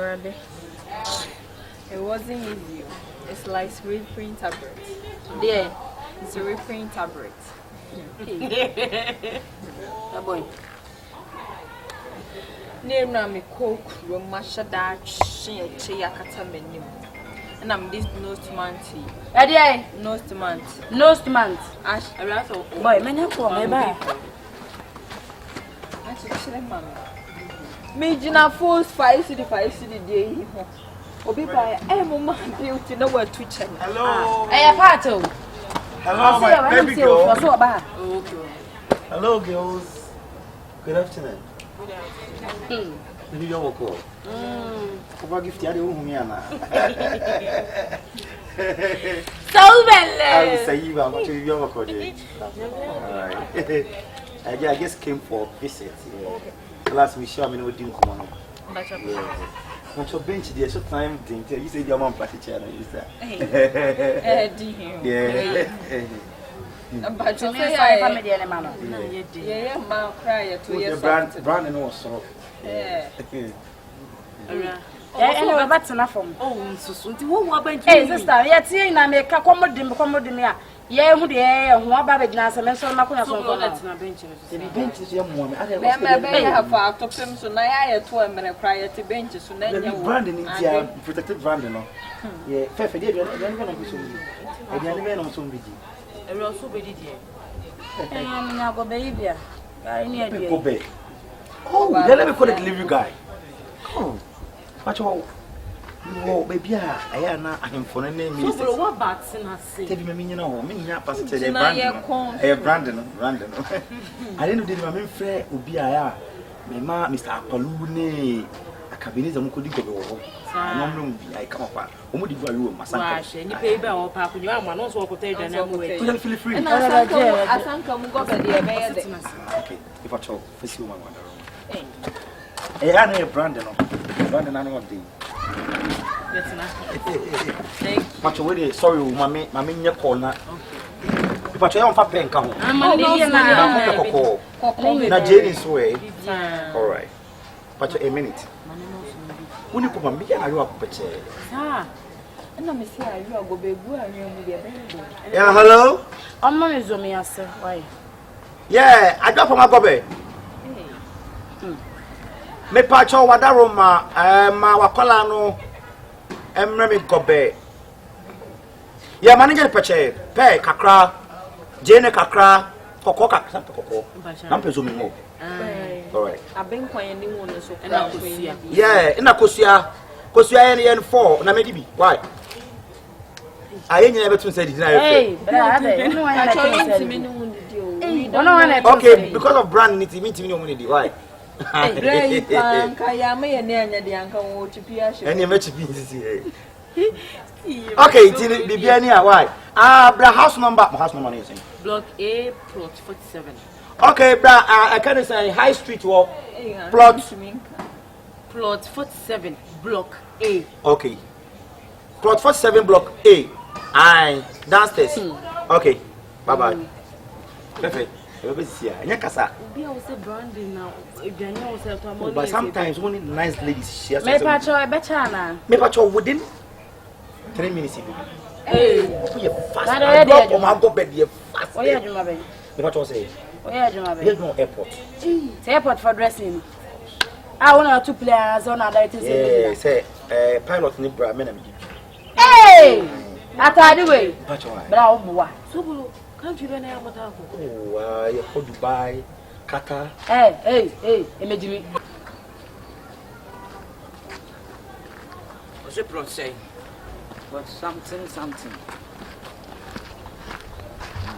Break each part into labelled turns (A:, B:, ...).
A: Already. It wasn't easy. It's like reprint tablet.
B: There.
A: It's a reprint tablet.
B: Oh boy.
A: Name na me coke romasha da chia kata menu. And I'm this nose month.
B: Eddie.
A: Nose month.
B: Nose month.
A: Ash
B: boy, many for me ba.
A: Actually, mama. Me jina force 5 city day. Obi by mama beauty no where to check.
C: Hello.
B: Hey, Pato.
C: Hello, my baby girl.
B: Okay.
C: Hello, girls. Good afternoon.
A: Good afternoon.
C: Maybe you're welcome. Over Gifty, I don't know.
B: Sobolo.
C: I will say you are going to be welcome. Alright. I just came for a visit. Last week, show me no didn't come on. What's your bench there? So time didn't you say your mom party channel? Is that? Yeah.
A: But you say
B: family and mama.
A: Yeah, ma cry 2 years.
C: Brand and also.
A: Yeah.
B: Yeah, that's enough for me.
D: Oh, so what happened to
B: hey, sister, yet here in America, come yeah, who the air, who are Babbage now, and so Macuna so that's not benches. The benches, young woman. I
A: have a top him, so now I to him and I cry at the benches. So then
C: you're branding India, protected branding. Yeah, fair, I don't want to be so big. I don't want to be
D: I will also be here.
B: I am now go baby. I need to
C: go back. Oh, let me call the delivery guy. Oh, watch all. Oh, baby, I am not for a name.
D: So, what about Sinasi?
C: Tell me, you know, me, pass it to the Brandon. I didn't know my friend would be a ma, Mr. Apolune, Akabenezer, could go. I come up. Who would you, my son?
D: And you pay back or park with your man, also could take the
C: Couldn't feel free.
A: I think come go to the
C: okay, if I talk, for you, my mother. I know Brandon, I know what day. But you sorry, mammy, your corner. But you don't pen come.
B: I'm
C: not Jaden's way. All right. But a minute. When you put my big and I walk per chair.
A: And I'm say you go be good and you be a
C: Yeah, hello?
B: I'm not as me, sir. Why?
C: Yeah, I got from my gobe. Me pacho wadaroma ma wakola no emre gobe. Yeah, manager pache pe kakra jene kakra koko kakra koko. Na pezo mi mo. All right.
A: Aben kwan ni mu no so.
C: Yeah, ina kosua yen 4 na medibi. Why? Aye nyina betun say di na
B: hey,
C: okay, because of brand niti mean me no money di. Why?
A: Hey, kaya me ye na nya de anka wo chipia she.
C: Eni me chipi sisi. Okay, tini bibia ni why? Bra house number is
D: Block A, plot 47.
C: Okay, bra I can say High Street walk. Plot
D: 47, block A.
C: Okay. Plot 47 block A. Aye, downstairs. Okay. Bye-bye. Perfect. But sometimes only nice ladies share.
B: Me pacho
C: Me pacho within 3 minutes.
B: Hey,
C: you fast. I drop on my go bed here fast.
B: Oh yeah, Juma baby.
C: Me pacho say.
B: Oh yeah, Juma baby.
C: There's no airport.
B: It's airport for dressing. I want to players on other things.
C: Yeah, say pilot ni bra me na me.
B: Hey, atadi way.
C: Pacho why?
B: Bra obuwa.
D: Sobolo, can't you learn about that?
C: Oh, you go Dubai, Qatar.
B: Hey, imagine.
D: What's the plot say?
E: But something.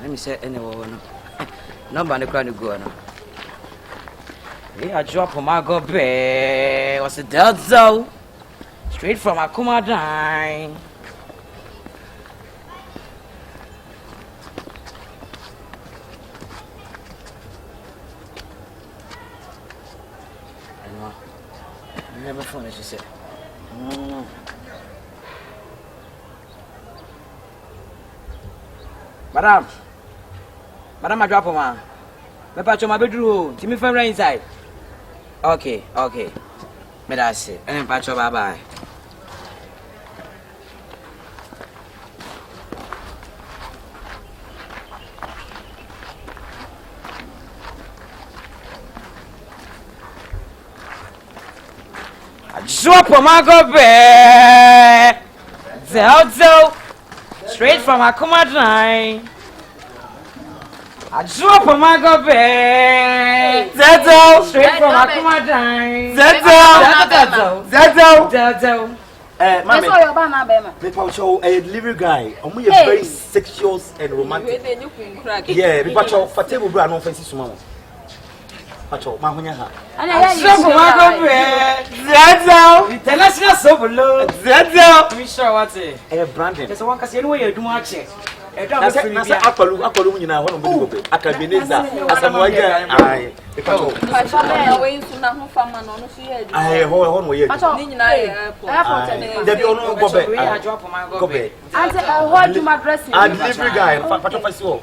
E: Let me say anyone. Number the crowd go now. I drop on my go bear. What's the Delta? Straight from Akuma Dine. I never finished, she said. No. Madam, I drop on my. Me patch on my bedroom. See me from right inside. Okay. Me that's it. And patch bye bye. Drop on my go back. Zelzo. Straight from Akuma line. I drop on my go back. Zelzo. Straight from Akuma line. Zelzo.
C: Mami,
B: I saw your banana, Bema.
C: me pacho a delivery guy. Omo ye very sexual and romantic. Yeah, me pacho for table bra no fancy sumo. Pacho, ma hunya ha.
E: Drop on my go back. Zelzo. International Sobolo. Zelzo. Me sure what it.
C: Brandon.
E: There's one cause you know you do much.
C: Nasa akwalu nyina ho no bodi gobe. Akabenezer asamoya. Ai. Me pacho.
A: Pacho we nsu na ho fama no so ye adu.
C: Ai ho no ye.
A: Pacho ni nyina ye airport.
C: Debi ono gobe. Gobe.
B: Ante hold you my dressing.
C: A delivery guy. Pacho fasi wo.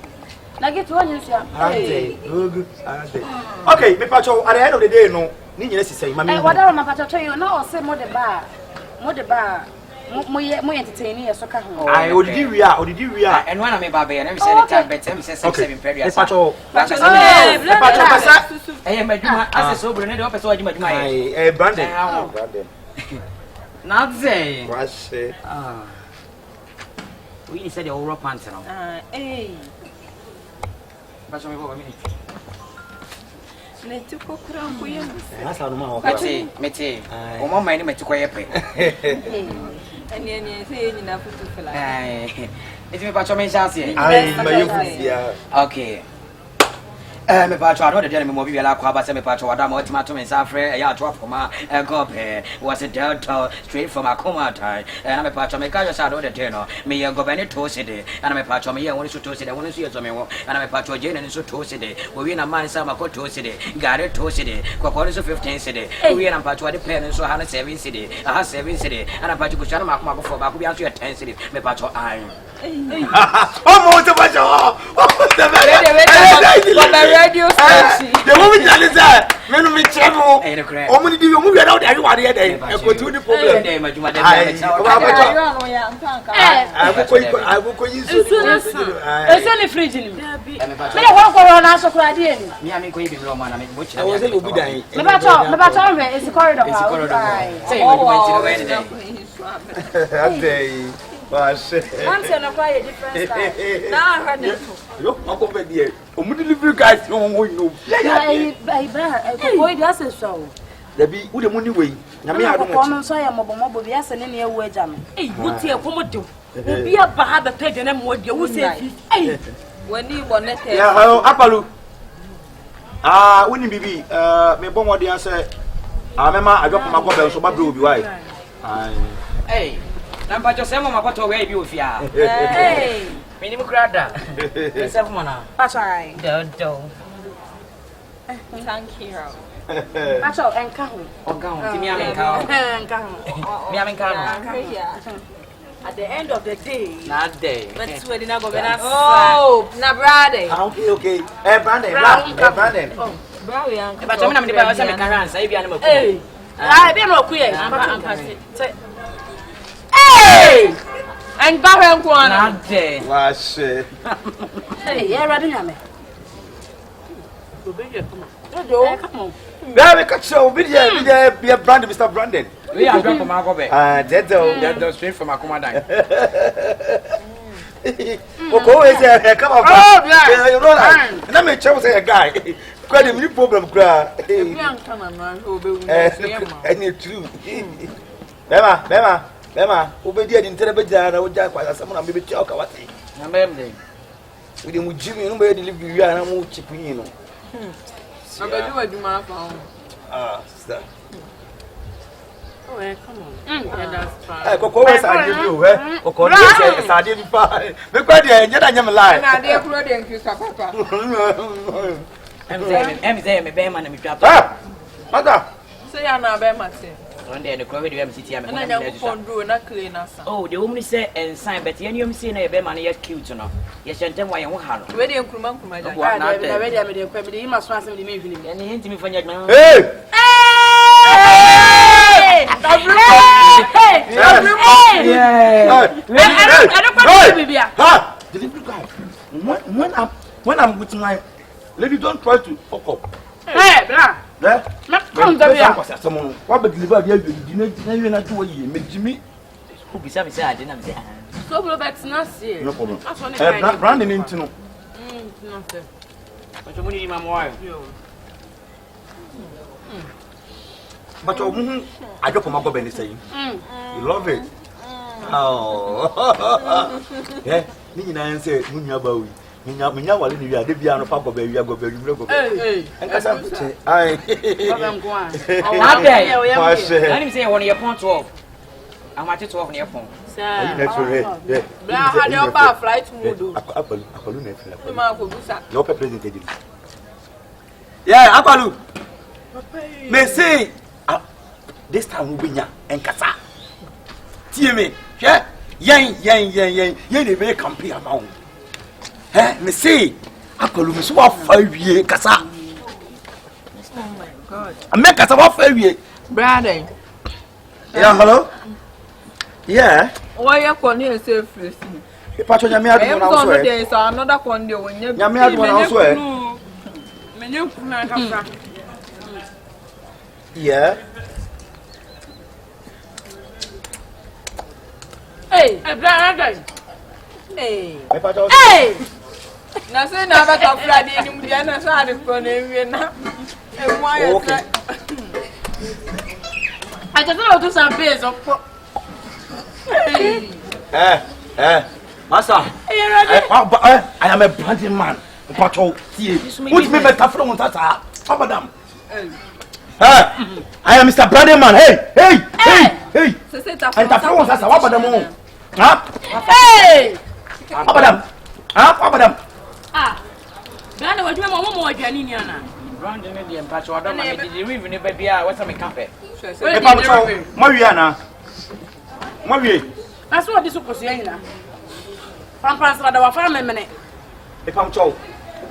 B: Na get one you see.
C: Okay, me pacho at the end of the day no. Ni nyina sisai mami.
B: What are my pacho you na o say mo de bar. Mo entertain so ka ho.
C: Ai odidi wi a.
E: And one of me baby and say the time better me say 6-7 period.
C: Pacho.
E: Pacho
C: pasa.
E: Eh maduma as so bro ne de o pesa maduma
C: eh. Brandon.
E: Not say.
C: Wash.
E: We said the Awura pants now. Pacho me go a minute.
A: Let you cook around for you.
C: That's how no ma.
E: Mete. O mama ni mete kwa yepe.
A: And then say you na futu fela.
E: It's me pacho me chance here. Okay. Me pacho I know the me mo bi la kwa ba say me pacho wada mo tima to me sa frɛ ya drop ma go pe was a delta straight from Akuma time. And me pacho me ka yo sa do the no. Me go be ne to sede. And me pacho me ye woni so to sede woni so ye to me wo. And me pacho je ne so to sede. We na man sa ma ko to sede. Gare to sede. Kokoro so 15 sede. We na pacho de pen so ha na 7 sede. Ha 7 sede. And pacho ko chana ma ko for ba ko bi an so ye 10 sede. Me pacho ai.
C: Oh, mo pacho.
A: Radio station.
C: The woman that is there, men me travel. Oh, me di you move out there you are there. I go to the problem. I will go use it.
B: It's only fridge in me. Me won go na so kura dey ni.
E: Me am ko yi bi ro ma na me bochi na.
C: I was able to be dying.
B: Me ba to me is corridor.
E: Say you went to
C: That day.
B: Once you know quite a different style. Now I heard it.
C: Yo, Uncle Bedia. Delivery guys, no one know.
B: Boy, that's a show.
C: There be who the money way.
B: Yami, I don't want to say I'm a mobile, yes, and any way, Jammy.
D: Hey, what's your commodity? Be a bad the peg and what you say. Hey,
A: When you want it.
C: Yeah, hello, Apalu. Winnie Bibi, me bon what the answer. I remember I got my mobile, so my blue be white.
E: Hey. Namba jo sema mapato we bi ofia.
A: Hey.
E: Mini mukrada. Self mona.
B: That's all right.
E: Do.
A: Thank you.
B: That's all, and come.
E: Ti mi amenka. Mi amenka.
D: at the end of the day,
E: not day.
D: let's swear in go better.
A: Oh, na brade.
C: Okay. Brandon, Brandon.
A: Oh, brade.
E: But I'm not the boy say me can answer. If you are
D: Hey.
B: I be no queer.
A: Hey! And Barren one.
E: not day.
C: Wash.
B: Hey, yeah, ready now me. Come on.
C: There we catch you. Be Brandon, Mr. Brandon.
E: We are drunk from our gobe. That's straight from our commandant.
C: Oko is a come on. Oh, yeah. You know that. Let me tell you a guy. Quite a new problem, cry. Any true. Bema, obedi adi ntere beja na oja kwa someone am be choka wati.
E: Na mbemde.
C: We dey mujimi no be deliver wi ana mu chipin no.
A: Abedi waduma fa.
C: Sister.
D: Oh, come on. Yeah, that's fine.
C: Eh, koko we sa dey do, Koko dey say sa dey bi fa. Me kwa dey nya da nya me lie.
A: Na dey kuro dey nkusa papa.
E: Em say me be man na me twa.
C: Mata.
A: Say ya na be mate.
E: One day the crowd dey am city am.
A: Na nya ko do na clean asa.
E: Oh, the woman say and sign but you am say na be man ya cute no. Ye shentem wa ye ho ha no.
A: We dey nkuruma ja.
B: Ah, na ready am dey kwa be dey ma so asem dey me hwili.
E: Ene henti me fanya gba.
C: Hey! When I'm with my lady, don't try to fuck up.
B: Hey, blah. Come to
C: someone. What but deliver you not to you, make Jimmy. Who be some say I didn't say.
B: So Robert's not serious.
C: No problem. Brandon into no.
B: Nothing.
E: But you need my wife.
C: But I don't come up with anything. You love it. Oh, yeah. Nina said, Munyabawi. Minya wale ni ade bia no pa go ba wi go ba wi go. Enka sa pute. Ai.
B: Problem go on.
E: Let me say one your phone 12. I'm at 12 near phone.
C: Sir. Yeah.
A: Bla ha de oba flight mode.
C: Akolu na fly.
A: We ma ko busa.
C: No pe president ejiri. Yeah, Akolu. Me say this time we binya enkasa. Tie me. Hwe. Yen dey make campaign amount. Me say, Akolu me so afawie kasa.
A: Oh my God.
C: I make kasa afawie.
A: Brother.
C: Yeah, hello. Yeah.
A: Why you calling yourself free?
C: Pacho nyame adu na so.
A: There is another con there when you.
C: Nyame adu na so.
A: Menu kuna kasa.
C: Yeah.
B: Hey, brother.
A: Hey.
B: Hey.
A: Na say na ba ka Friday ni mu dia na so ade ko na ewie na. E mo ayo tra.
B: I just want to some base of.
C: Master. I am a branding man. Pacho, see. Put me better from Tata. Madam. I am Mr. Branding man. Hey.
A: So say ta.
C: And Tata wants us what madam.
B: Hey.
C: Madam. Madam.
B: Brandon, what do you want more than Yana?
E: Brandon, the Pacho, I don't know. Did you even a baby? What's a cafe?
C: Mariana. Marie.
B: That's what this was saying. Pampas, what our family minute.
C: If I'm told,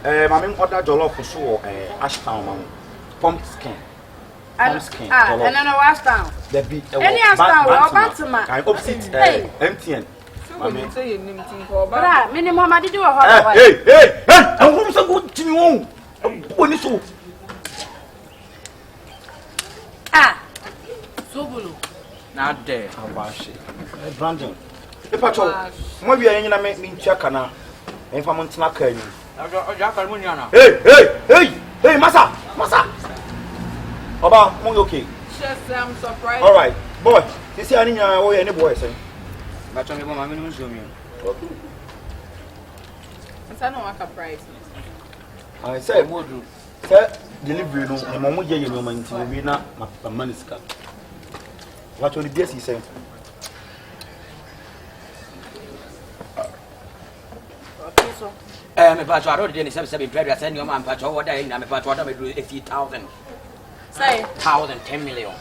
C: my order jollof for sure, Ashtown, pumpkin.
B: And then I was down.
C: There be
B: any Ashtown, Bantama.
C: I opposite MTN.
A: I say you name thing for
B: but minimum I did do a hot.
C: Hey, I'm going to go to you. When it's so.
B: Sobolo.
E: Not there.
C: How about it? Brandon. If I told, maybe I ain't make me check now. If I'm on snack. Hey, Massa. Oba, mo okay.
A: Just I'm surprised.
C: All right, boy. You see any boy say?
E: But I'm going to show you.
C: Okay.
A: I don't want a price.
C: I say, what do? Sir, delivery no, my mom you know, my intimate, my money scam. What will the guest he say?
E: My patch, I already did 7 bread. I send your man patch over there. I'm a patch, what I do 80,000.
B: Say,
E: 10 million.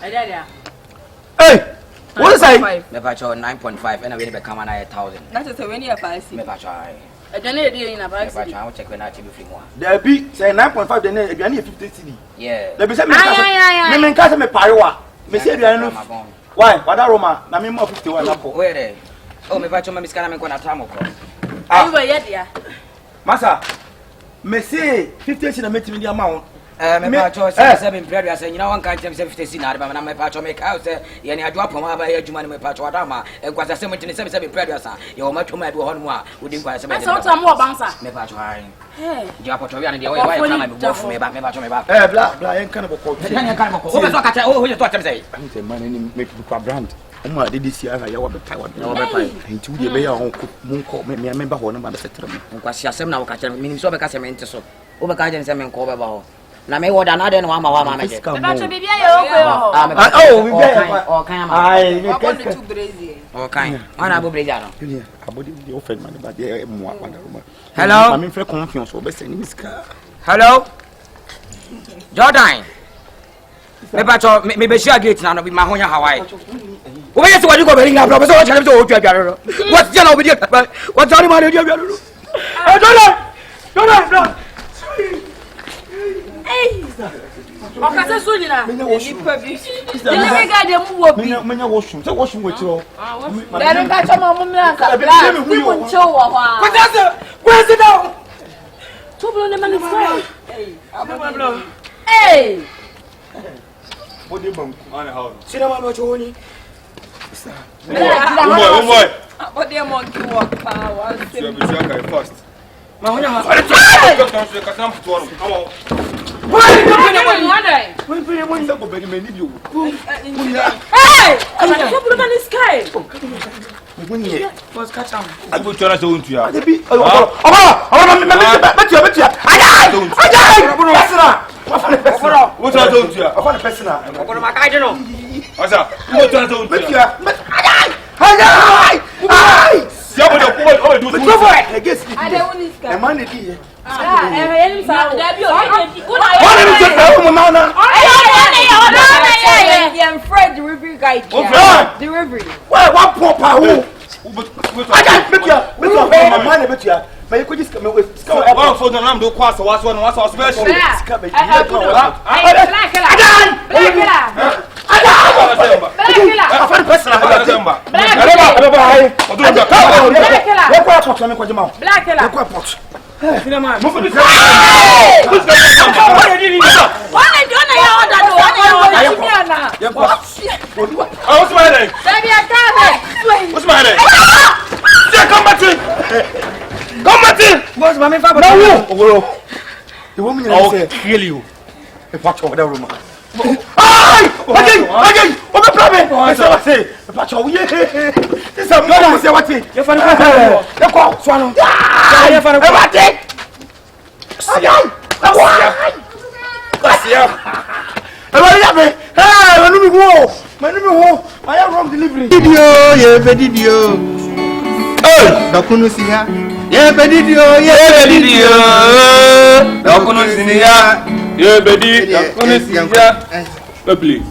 C: Hey! What is that?
E: My patch 9.5 and I will become an 1,000.
A: That is when you are passing.
E: My patch,
B: I don't know in a
E: patch, I will check when I tell you more.
C: There be say 9.5, then if you need 50 CD.
E: Yeah.
C: There be say me can't me pariwa. Me say you know. Why? Wada Roma, na me more 51 na ko.
E: Where there? Oh, me patch, me scan me go na time ko.
B: Are you yet ya?
C: Massa, me say 50 CD na me the amount.
E: Me patch 7 bread. I say you know one can't tell me 50 CD na but na me patch make out say you need drop am ba here juma me patch wada ma. E kwasa say me 7 bread ya sa. You ma twoma do ho no a wodi kwasa say me.
B: So what am bouncer?
E: Me patch hi.
B: Hey.
E: You are patch we and dey why come me go for me back me patch me back.
C: Bla en kan boko.
E: En kan boko. O be so ka tell o to say.
C: I'm say man any make people brand. Omo ade this year ya wa be pai wa. Ya wa be pai. Nti wo dey be ya on ko mun ko me member ho no ba be setre me.
E: Nkwasi asem na wo ka tell me nim so be ka se me nte so. O be ka je se me nko be ba ho. Na me woda na de no wa ma me je.
B: Patch bibia ye o ko.
C: Oh, we be.
E: O kan ma.
C: Ai, me
A: What the two brazier?
E: O kan. Ana bo breja no.
C: Yeah, abodi the offend man but dey mo akpada Roma.
E: Hello.
C: I'm in free confiance o be say ni miska.
E: Hello. Jordan. Me patch me be share gate na no be ma honya Hawaii. O be yeso wadi go be ringa bro be so o chale be so o twa biaro. What je na o be dey. What sorry man dey biaro. Jordan. Jordan. Hey.
B: Okase so nyina.
A: Nipa bi.
B: Delivery guy dem wo bi.
C: Menya washroom. Say washroom we chiro.
A: There nka chama mo mi anka. Ti mo nche wo ha.
C: Where's it down?
B: Sobolo ne mani fry. Hey.
C: Body bang. Ana how. Sina ma no choni.
A: Boy. Body monkey walk power.
C: You be sure first.
B: Ma honya ma.
C: Come on.
B: Why you come here when
C: When go beg me need you.
B: Hey! Sobolo mani sky.
C: What's catch am?
E: I go try to want you.
C: Be betia. What I don't you? I want personal.
E: I'm going to my guy, you know.
C: What's up? What I don't betia. But you could just come with one for the lamb do quas or what's one was special.
E: Boss, mommy, Papa.
C: No, the woman will kill you. Watch over the room. Again, what the problem? I say, watch over here. This is a man. Say what? You're funny. The call, swallow. You're funny. What it? Again. I am wrong delivery. Video. Oh, Dokunu Siya. Yeah, Bedidio. Dokunu Siya. Yeah, Dokunu Siya. Play.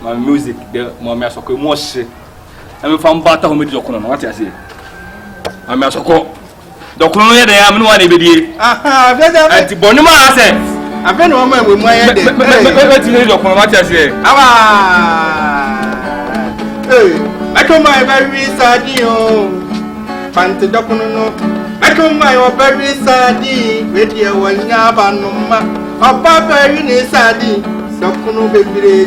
C: My music, the Mamma Soko Moshi. I'm from Bata who made Dokunu. What I say? I'm a Soko. Dokunu, I am no one. Aha, Bonuma, I said. I've been a woman with my head. What I say? I come my very sad, Fancy Dokuno. I come my very sad, with your one yabanuma. A papa in a sadi, Dokuno baby,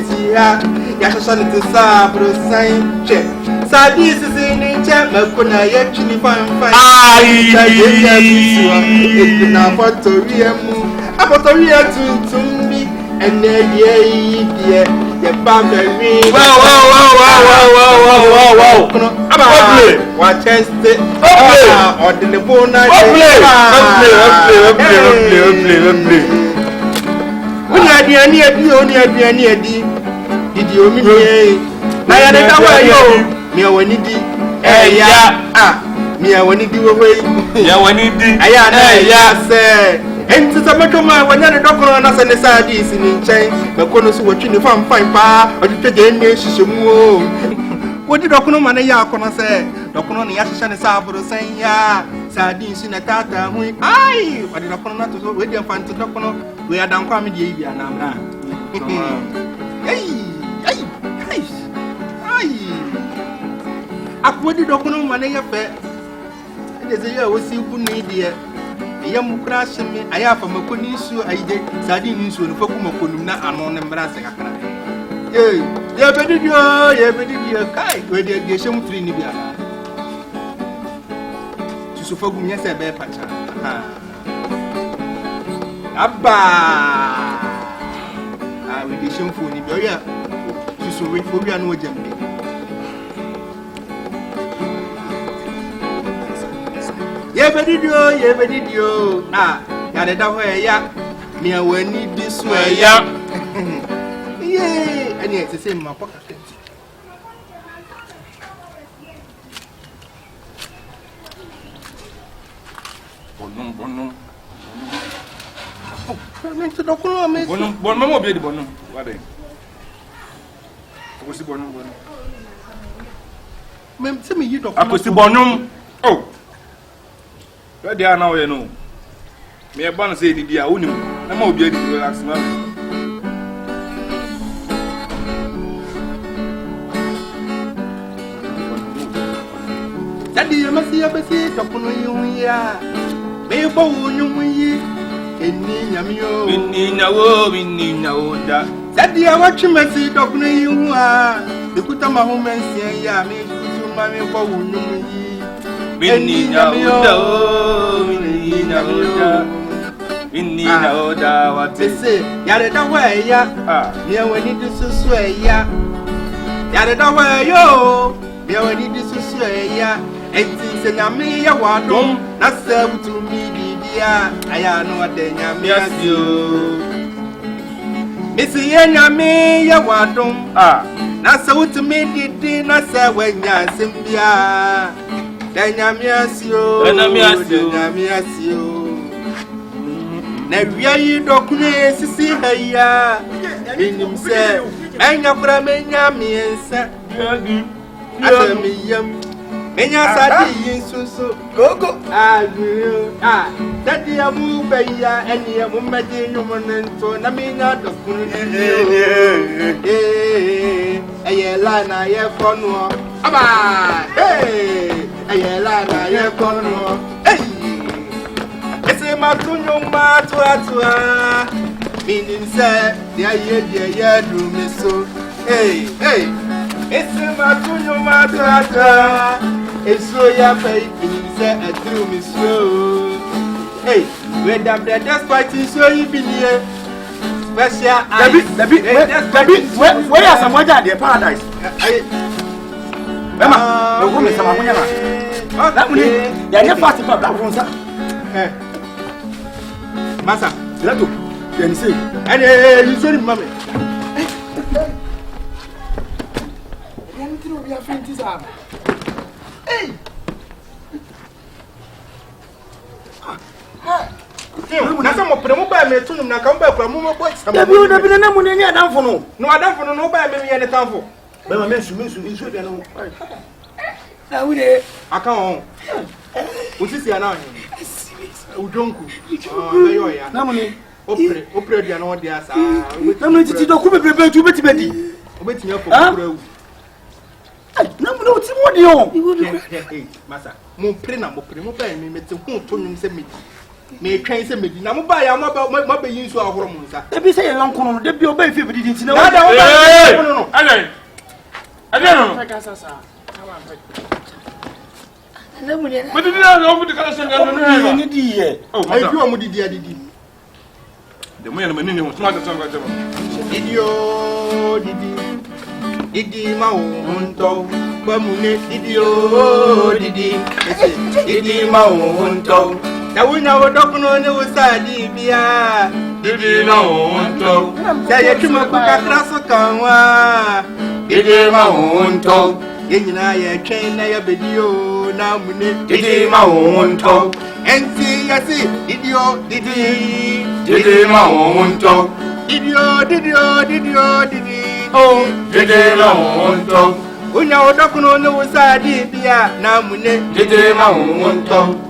C: Yashan to Sabro sign check. Sadis is in a chat, Makuna actually find fine. It's now for Toriamu. About a year to me, and then yeah, the family. Wow. What chance or the bonus? Did you mean I and to some man, when you're a doctor and us and the side is in chain, but Conos watching the farm fine pa, or you take the nation. What did Doctor Manaya say? Doctor Yashan is Sabro saying, ya, sardines in a tata. Aye, what did Doctor not to go with your fan to Doctor? We are down comedy, and I'm not. I put the Doctor Manaya fair. And there's a year was you good idea. Young crash me, I have a Maconisu, I did sardines when Fokumakununa and on the Brasaka. Yeah, but you're kai, where they show 3 Nibia. To Sufogum, yes, a bear patcher. Abba! I will be shown for Nibia. To so wait for you and no jumping. Yeah, but did you? Ah, got it away, ya. Me, I will need this way, ya. Yeah, and yet, it's in my pocket. Bonum. I meant to Doctor Bonum, baby Bonum. What day? What's the Bonum? Ma'am, tell me you don't. I could see Bonum. Oh. Where they are now, you know. Me a ban say the dear, I'm not be able to relax, man.
F: Daddy, you must see a basic upon you. May you go you. Daddy, I watch you messy dog you are. The put on my home and say, yeah, me to mammy for you. What they say, Yada way, ya. Here we need to swear, ya. Yada way, yo. Here we need to swear, ya. And since I may, ya want not serve to me. I know what they are, you. Missy Yami, ya wadum, not so to me, did not say when ya Simbia. Then Yamias you, and Yamias you. Never you don't see her, ya. In himself, and your brother Yami and said, and your sadie, so go. Daddy, I move by ya, and you have met you, and so I mean, not of good. A line I have gone. A line I have gone. It's a matuno matua, meaning, sir, the do me so. Hey, it's a matuno matua. It's so your faith, meaning, a true miss. Hey, where the that's fighting so you be here. Special where are some weather the paradise? Emma, the woman is a that one, they're fast about that one, sir. Massa, let go. Then say, and you saw him, mammy. We are friends. Hey. Na some of them buy me to na come back from Momo boys. They will not be na money near down for no. No, I don't for no buy me any time for. But my men should is with no. Na we dey account. What is your now? Udonku. Mayo ya. Na money. Opre dia no dia sa. Na money titi do ku bebrebe tu beti bedi. Obeti me for kura. Na money o ti mo di o. Masa. Mo pre na mo buy me meti hu to nyum se medi. Me twen se medi na mo ba ya mo be yin so ahoro mo nsa e bi se ye lankono de bi o ba fi bidi nti na wa no no ka sasa na mo ne mo di na o budi kala se na ni di ye ai bi o mo di adidi de mo ya na mani ne mo tuma ta sanga jama didi ma o nto ba mu ne didi ma o nto na wuna wodokuno ne usadi bia didi na onto ya twuma ku kakra so kanwa didi ma onto yenyina ya twen na ya bedio na mune didi ma onto enti yasi didi ma onto didi oh didi ma onto unya wodokuno ne usadi bia na mune didi ma onto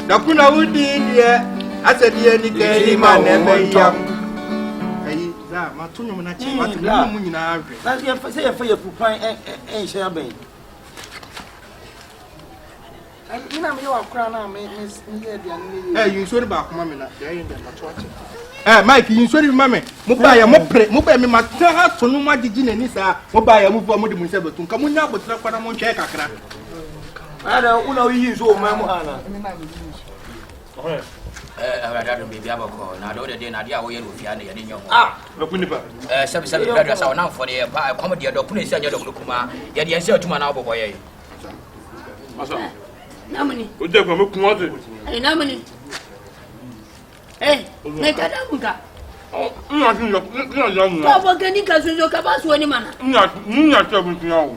F: Nakuna wudi dia asedi ni keri ma na me yam ayi za ma tunyo na chi ma tunyo mu nyina ahwe na se ye fa ye pupan en hye aben ai na me yo akura na me ye dia ni eh yin so ri ba kuma me na dia yin dia ma to ache Mike yin so ri ma me mo ba ya mo pre mo ba me ma ta ha to no ma gigi na ni sa mo ba ya mo fu mo de mu se betun ka mo nya botra kwada mo hwe kakra ada una yin so ma mo ana
E: Awura do baby abako na do de na dia wo ye rofia na ye de nyo ho
F: kunipa
E: sabi brother sa wona for de pa comedy do kunu sia nya do kuma ye de sia atuma na obobo ye
F: masa
D: namani
F: o de ko me kun ode
D: ai namani me kada munga
F: nya
D: ba gani ka so ka ba so ni mana
F: nya ta bu nyawo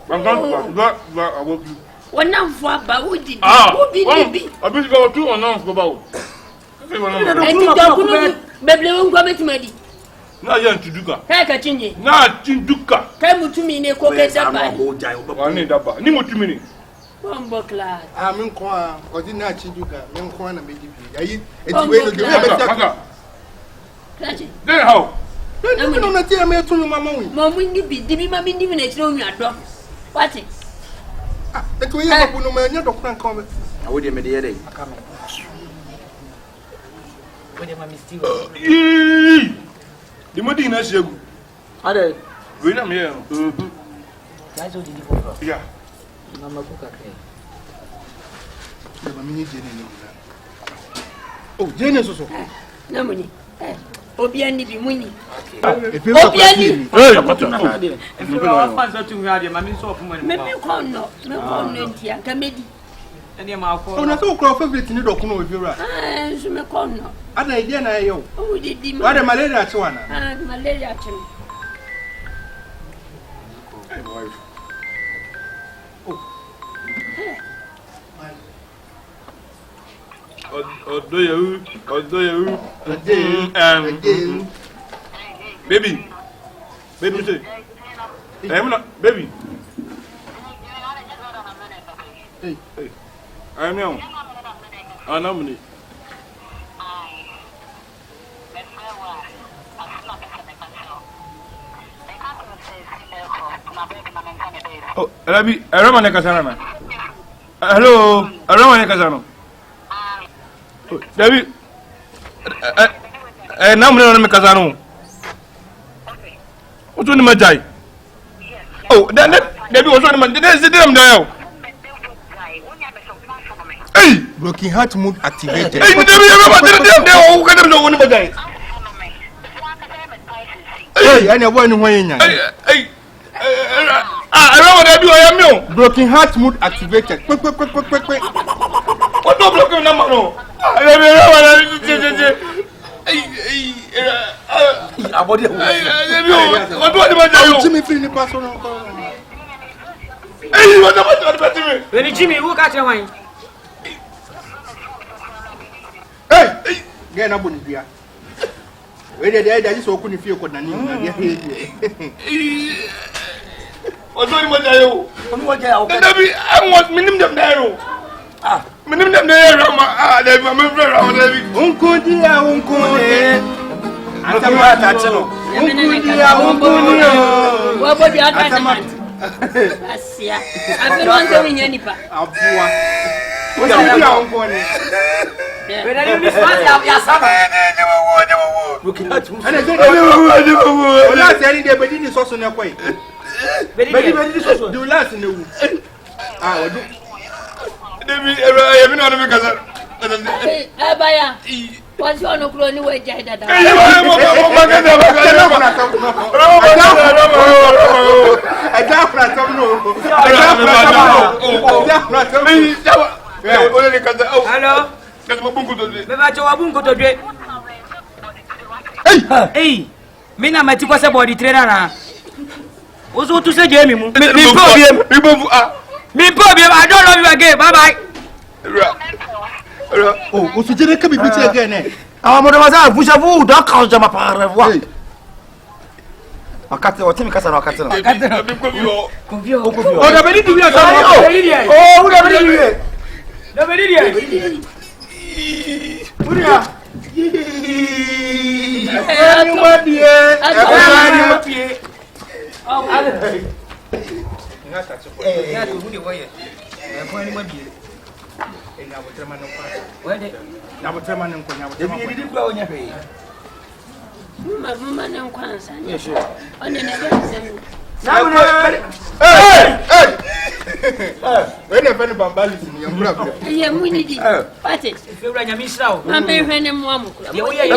F: ba aboki
D: wannan fa ba wudi bi
F: abi ga tu onan fo ba wo
D: e ti da kunu beble won go betimadi
F: na ya ntuduka
D: ka cinye
F: na tinduka
D: kai mutumi ne ko kai dabba
F: wa ni dabba ni mutumi ne
D: bombo class
F: min ko o di na tinduka min ko na meji bi ayi e ti we no de we be ta then how no na ti me tunu mama wi
D: mo mun ni bi dibi ma bi dibi na chiro nwa do what
F: It will have no man, you don't come.
C: I would be the day.
F: The Medina is you.
C: Are they?
F: We don't hear.
E: That's what you do.
F: Yeah.
E: Mamma Coca.
F: Oh, Jane is also.
D: No money. Obiani be money.
F: If you look at me,
E: If you are fans of 200, I mean, so for money.
D: Maybe come no. No come no. Comedy.
E: And your mouth.
F: oh, not so crop of it in the document with you.
D: Ah, so me come no.
F: And I didn't know.
D: Oh, did the
F: What a malaria to one.
D: Ah, malaria to.
F: Do you? Baby. Baby, say. I'm not, baby. Hey. I'm young. I'm not. Oh, Rabi, I don't want to casana. Hello, I don't want to casano. David, now I'm going to casano. What's on my die? Oh, then David was on my day. Hey, broken heart mood activated. Hey, I never went hey, I don't want to do. I am broken heart mood activated. Quick. What no broken number? No.
E: Jimmy, who got your wine?
F: Hey, get up on the where the idea is so couldn't feel good. What's on what I owe? I want minimum narrow. Ah, minimum narrow. Ah, there's my member around every uncle, dear uncle. I tell you what, that's all.
D: What about the other man? I've been wondering any part.
F: What's your uncle?
E: When I do this, I
F: do last in the wood. I do.
D: What's your no clone way, Jada?
E: hello. Hey, me na mati kwase body trainer na. Ozo to say Jamie mu. Me problem. I don't love you again. Bye bye.
F: Oh, o sugere que me piti again eh.
C: Ah, mon demoiselle, vous j'avoue, dans quand je m'apparais voir. Akate, o timi kasa na akate na.
E: Confio.
F: Oh, da beni duya sa.
C: Oh, vous l'avez dit.
E: Da beni dia.
F: Buria. When a friend of Bambali in your brother,
D: Yeah, we need it. What is
E: If you run your miss now.
D: I'm very friendly, Mom.
F: if you are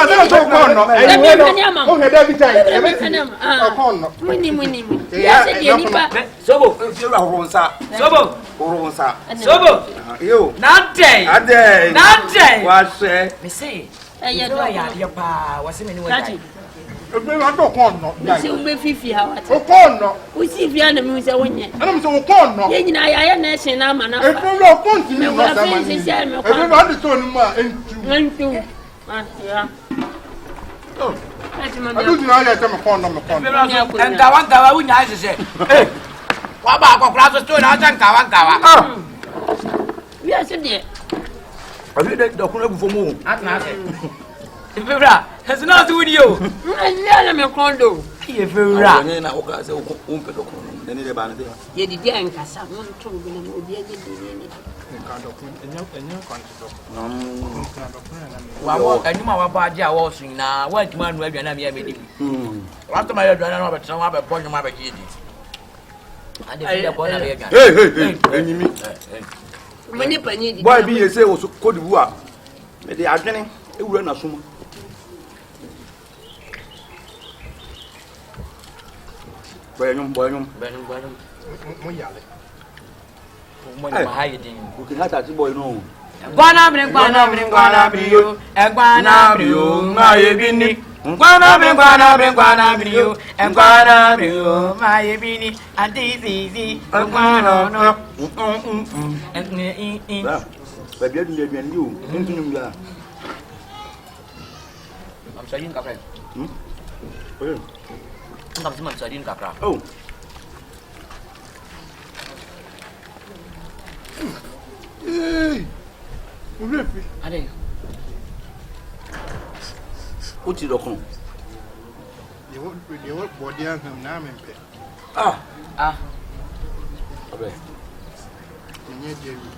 F: not so corner, every time,
D: Winnie. Yes, Jennifer.
E: Sobo.
C: If you are Ronsa.
E: Sobo.
C: You.
E: Nothing.
C: What's it?
E: Me say.
D: You
E: Your pa was in anyway.
F: if you are not corner,
D: will be 50 hours.
F: oh, corner,
D: We see if you are the music when you.
F: I'm so corner.
D: Then I am nation. I'm an
F: If you are continue, if you are the son,
D: One, two. Yeah.
F: I do not let them corner.
E: And Kawankawa, we nice to say. Hey, what about Class to another Kawankawa?
D: Yes, dear.
C: I read the document for more.
E: That's nothing. It's not with you.
D: I'm a condo.
E: Ye fura.
C: Ne na oka se umpe dokun. Ne ne ba ne de.
D: Ye di dia nkasa mo to bi na mo bi aje di ni.
F: Nka dokun enyo kwanto.
E: Wa wo anuma wa ba aje awo sun na wa ntuma anu aduana me ya me di. Wa to ma ya aduana na ba tsan wa ba bo nyuma ba ji di. Ade fi ko na be ga.
C: Hey, enyimi.
D: Mani panyi di.
C: Boy bi ye se wo so kodibu a. Me de adwene ewura na so mo. Boy nyum.
F: Mo yale.
E: Mo ni ma hayi din.
C: O ki hata ti boy no.
E: Gwana bri yo. Gwana bri yo. Ma ye bini. Gwana bri yo. Ma ye bini. Adi zizi. Gwana no.
C: Ba bia dun de ni o. Ntu nyum ya.
E: Am saying ka friend.
C: Oh.
E: Ngam siman saying ka kra.
C: Oh.
F: Ulepi.
E: Ade.
C: Uti dokun.
F: Yewo body an ham na mempe.
C: Ah. Abe.
F: Nye jebi.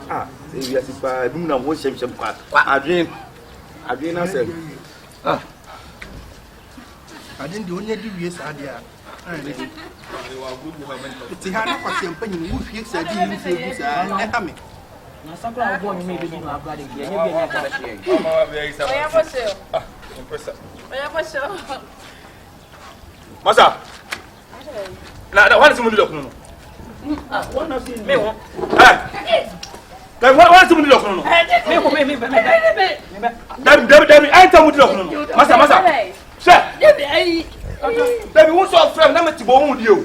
C: Ah, se wi asipa dum na wo shem kwa. Adwin na se. Ah.
F: Adin di onye di wie sa dia. Ti ha na kwase mpanyin wo hwie sa di ni fe gu sa na ha me.
E: Na sakla bo ni me be no abrade ki enye bi enye ka ba share.
A: Oya fosil.
F: Impressa.
A: Oya fosil.
F: Masa. Na wani simu ndilo kuno.
E: One of me won.
F: Wani simu ndilo kuno. Me. Dabi ai ta mu ndilo kuno. Masa. She. Dabi won so frame na me ti bo hu di o.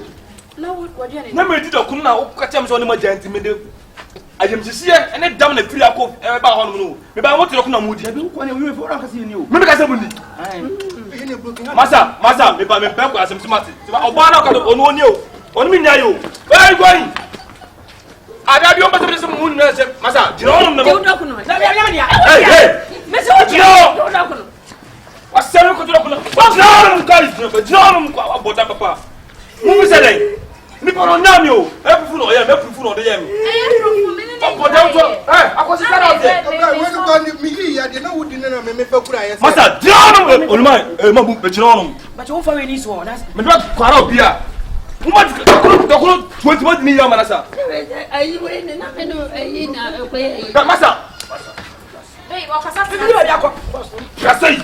A: Na wo kwa dia ni.
F: Na me di do kuno na o ka tem so ni ma janti me de. Ayem sisiye ene dam na firi akọ e ba hono no. Me ba mo ti do kuno mu di.
C: Dabi ko ne wi fo ran kasi ni o.
F: Me ka se mu ni. Masa, me ba me pe ko asem simati. Oba na ka do onu oni o. Onu mi nya yo. Hey going. Ada bi o ba se mu na se masa, jira onu me.
D: Yo dokuno. Na bia bia dia.
F: Hey.
D: Me se o jira. Yo dokuno.
F: Asem ko jira kuno. Wa jira onu ka jira onu ko aboda papa. Mu bi se den. Ni ko no nya mi o. E fufu no ye, me fufu no de ye mi. Aboda to. Akosi sara o de.
G: When go ni mi ya de na wudi na me fa kura ya.
F: Masa, jira onu olumai. Ma bu be jira onu.
E: But you for any so that's
F: Me do kwara obi a. Uma dokoro 20 million manasa.
D: Ayi we ne na me no ayi na ko ayi.
F: Masa.
A: Hey, wa kasa
E: me bi dia ko.
F: Rasei.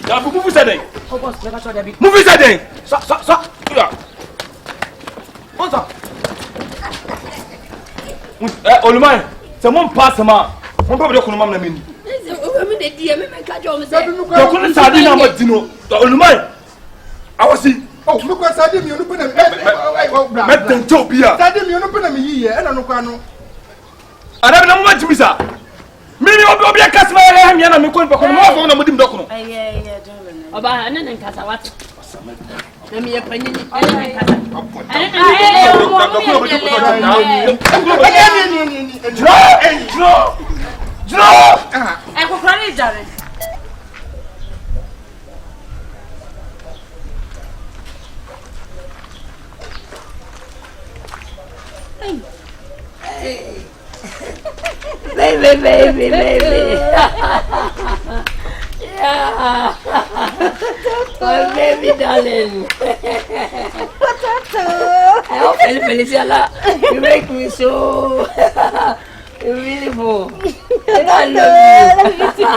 F: Ya bu bu seden.
E: Oh boss, let us show David.
F: Move seden.
E: So.
F: Ya.
E: Onza.
F: Olumai, se mon pass ma. Mon pa be ko no mam na meni.
D: O me de dia me ka jo me se.
F: Dokoro sadi na ma dino. Olumai. Awasi.
G: Oh, me kwa sadi mi onu pe na me.
F: Me tento bia.
G: Sadi mi onu pe na mi yiye e na no kwa no.
F: Arabi na mo ma jimisa. Mimi obi akasma ya mi na me ko ko mo afo na mo dim dokoro.
D: Oba na nkasa wat. Na mi ye panyi ni.
F: Jiro.
A: e ko kra ni jare.
D: Baby. Yeah. Oh, baby, darling. Oh, Felicia, you make me so beautiful. I love you.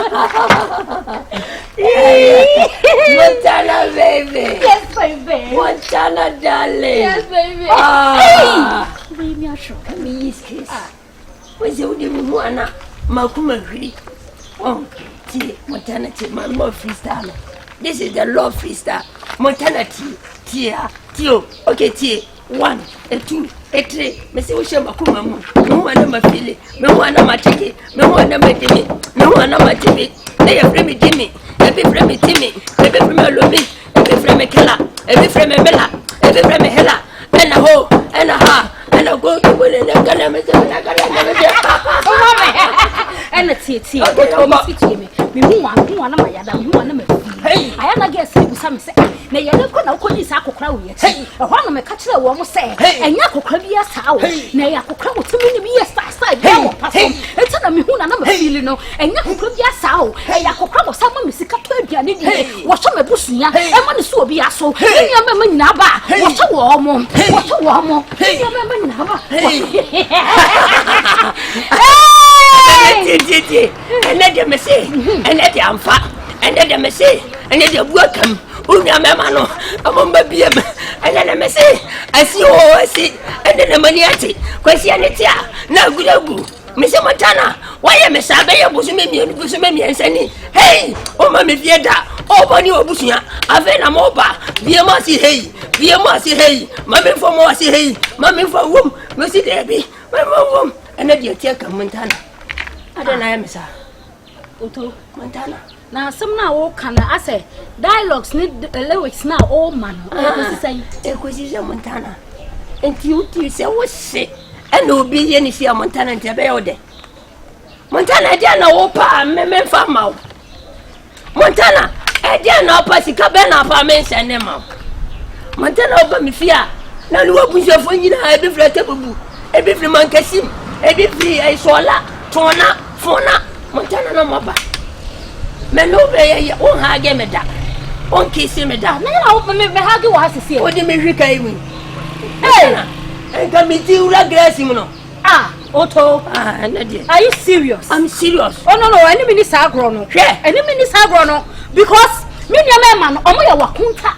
D: Montana, baby.
H: Yes, baby.
D: Montana, darling.
H: Yes, baby.
D: Ah.
H: Baby, I should
D: Come here, kiss. Where's the only one? Makuma agree. Oh, tea, Montana tea, my love freestyle. This is the love freestyle. Montana tea, okay, tea. 1, 2, 3. Me say we share makuma mu. Me wanna my feel. Me wanna my take. Me wanna my dimi. Me wanna my dimi. They are free me dimi. Every free me dimi. Every free me lomi. Every free me killer. Every free me mela. Every free me hella. And a ho, and a ha. And I go to win and I'm gonna make
H: and a tea. Me want my yada, you want to make. I am a guest, some say. May you me catch the woman say, and Yakokra be a sow, nay, Yakokra to me a side, it's a me who I'm feeling, and Yakokra be a sow, and Yakokra was someone Missika to watch on my bushia, and one is so be a so, and your mamma Naba, watch a warm, watch a warm, and your mamma Naba.
D: And let them say, and let them fat, and let them say, and let them welcome. Unya memano, among baby, and then I say, I see all I see, and then the maniati, Quasianitia, no good. Miss Montana, why am I Sabaya Busumi and Sani? Hey, oh, Mammy Fieta, oh, Bonnie Obusia, Avena Moba, Viamasi Hay, Viamasi Hay, Mammy for Mossy Hay, Mammy for whom, Missy Debbie, my mom, and then you take Montana. I don't know, Miss Otto Montana.
H: Now, some now can I say dialogues need lyrics now, old man. Say,
D: Acquisition Montana. And you say, what's sick? And no be any fear Montana and Tabelde. Montana, dear no opa, men farm out. Montana, I dare no passy cabana for men send them out. Montana open me fear. Now you open your phone, I be flatable. A bit from Mancasim, a bit free, I saw la, Tona, Fona, Montana no mobile. Men no way, on her game a duck. On kiss him a duck.
H: now open me, how do I see
D: What do you mean, Hey, and come me to Grassimo.
H: Ah, Otto,
D: Are
H: you serious?
D: I'm serious.
H: Oh, no, any minute agrono.
D: Yeah,
H: any minute agrono. Because me, your man, oh, my wakunta.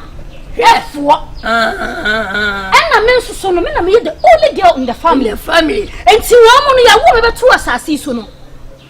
H: Yes, what? And I mean, so no, I'm the only girl in the family. And see, woman, I won't ever to assassin.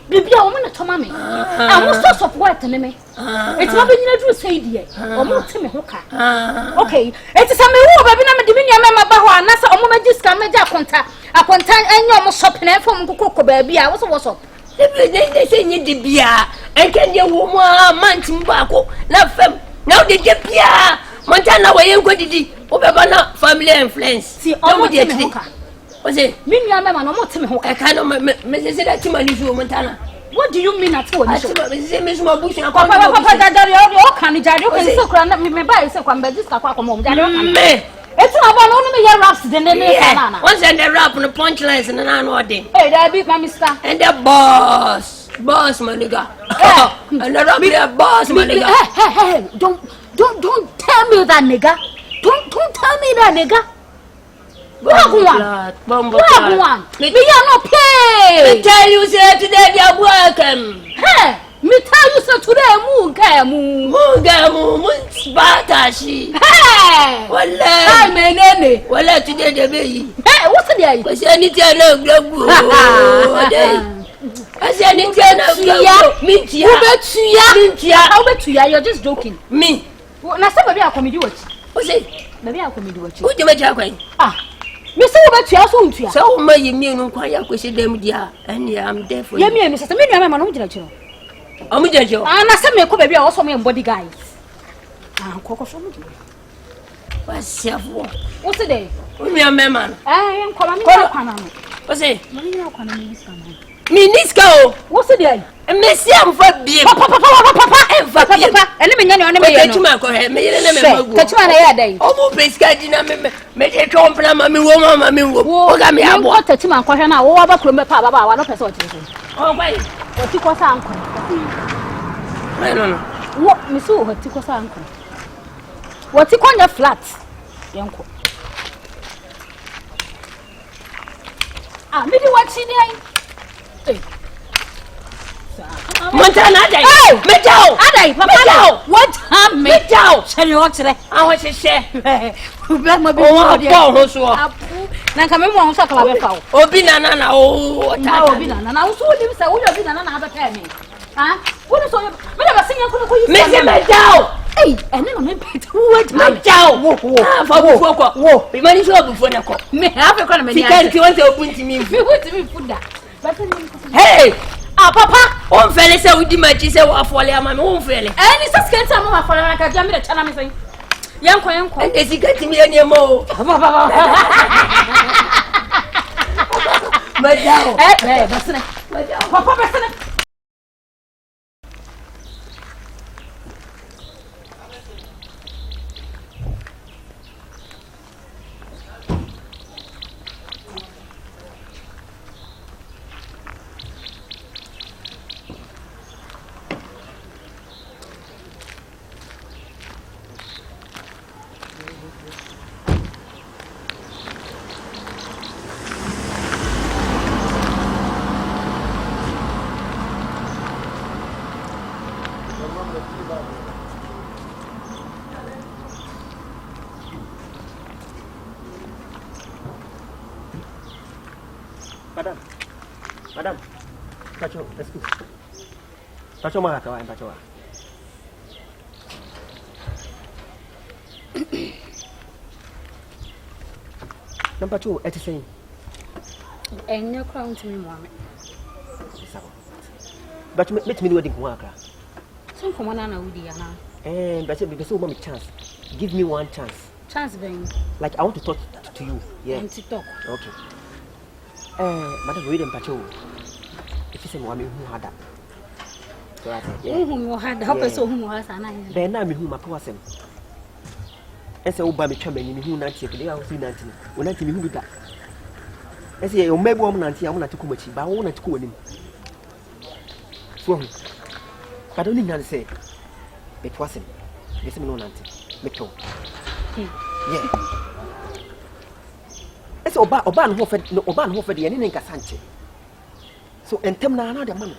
H: Bibi a woman to mommy. I was source of what to me. It's not been a true say, dear, or more to me. Okay, it is a me who have been a dominion member, and that's a woman just come a contact. I contact and you're almost shopping from Coco baby. I was up.
D: They say you did beer, and can you woman, man, Timbako, love them. Now they get beer. Montana, where you go to the Obama family and friends. See, all the was it? Mean your mamma, no more to me. I cannot Mrs. Timani Montana. What do you mean at all? I said, Miss Mabush and Papa, can you so grand me by so come by this Papa Mom? It's not only your raps than the once and the rap on the punchlines and an annual day. Hey, that be my mister. And the boss, my nigga. And the rap, boss, my nigga.
H: Hey, don't tell me that nigga. Don't tell me that nigga. One. Maybe you're not paid.
D: Me tell you, sir, today you're welcome.
H: Hey, me tell you, sir, today moon,
D: Spatashi.
H: Hey,
D: well,
H: I mean,
D: well, today the baby.
H: Hey, what's the day?
D: Was anything I said, Mintia,
H: you're just joking.
D: Me.
H: Now, somebody I'll come do it.
D: What's it?
H: Maybe I'll come do it.
D: What do you make?
H: Ah. Mr. Robert,
D: so my immune quiet question them, dear, and I'm there for you.
H: Mr. Million, I'm not judging.
D: I'm a judge. And
H: I said, me could be also me body guys. Ah, Coco from me.
D: What's your
H: what's the day?
D: Me a man.
H: I am calling.
D: What's it? Minisco. What's the day? And Messi, I'm for beer. Papa, and let me know to my cohead. Touch my day. Almost Pescadina, make a compliment, Mammy, woman, got me out. What touch my cohead now, or about Papa, one of us. Oh, wait, what you call uncle? I don't know. What, Miss, what you call uncle? What you call your flat, uncle? Ah, maybe what's in there? Montana, hey, Metal, Papa, what time, Metal? Tell you what today? I want to say, remember, now come on, Saka, Obina, oh, Obina, and I was told him, so we have been another penny. Huh? What is all your Mr. Metal? Hey, and then I'm paid to what Metal, whoa, be money before the call. May have a comment, you can't open to me if you want to be put that. Hey! Ah, Papa! On fell say with the match, say what for my own fell. And it's a sketch of my father, I can jam it a channel. Young, and they see getting me any more. But now, Papa,
I: Madam. Pacho, excuse. Pacho Maraka, I'm Pacho. Number 2, at the same.
H: And your crown to me, Mamma.
I: But let me do it in Waka.
H: Some from one another, Diana.
I: And but because so much chance. Give me one chance.
H: Chance being.
I: Like I want to talk to you. Yeah.
H: And to talk.
I: Okay. Madam, read them, Pacho. If you say one who had that. So I said, yeah.
H: Who had the helper so who has an eye.
I: Then I'm whom I was him. And so, Bobby Chamberlain, who not here, they are 19. When I tell you who did that. I say, you may woman until I want to come with you, but I want to call him. So, but only now say, it wasn't. Yes, no, Nancy. Meto. Yeah. It's Oban Hofer, the Enninka Sanchez. So, and tell me another man.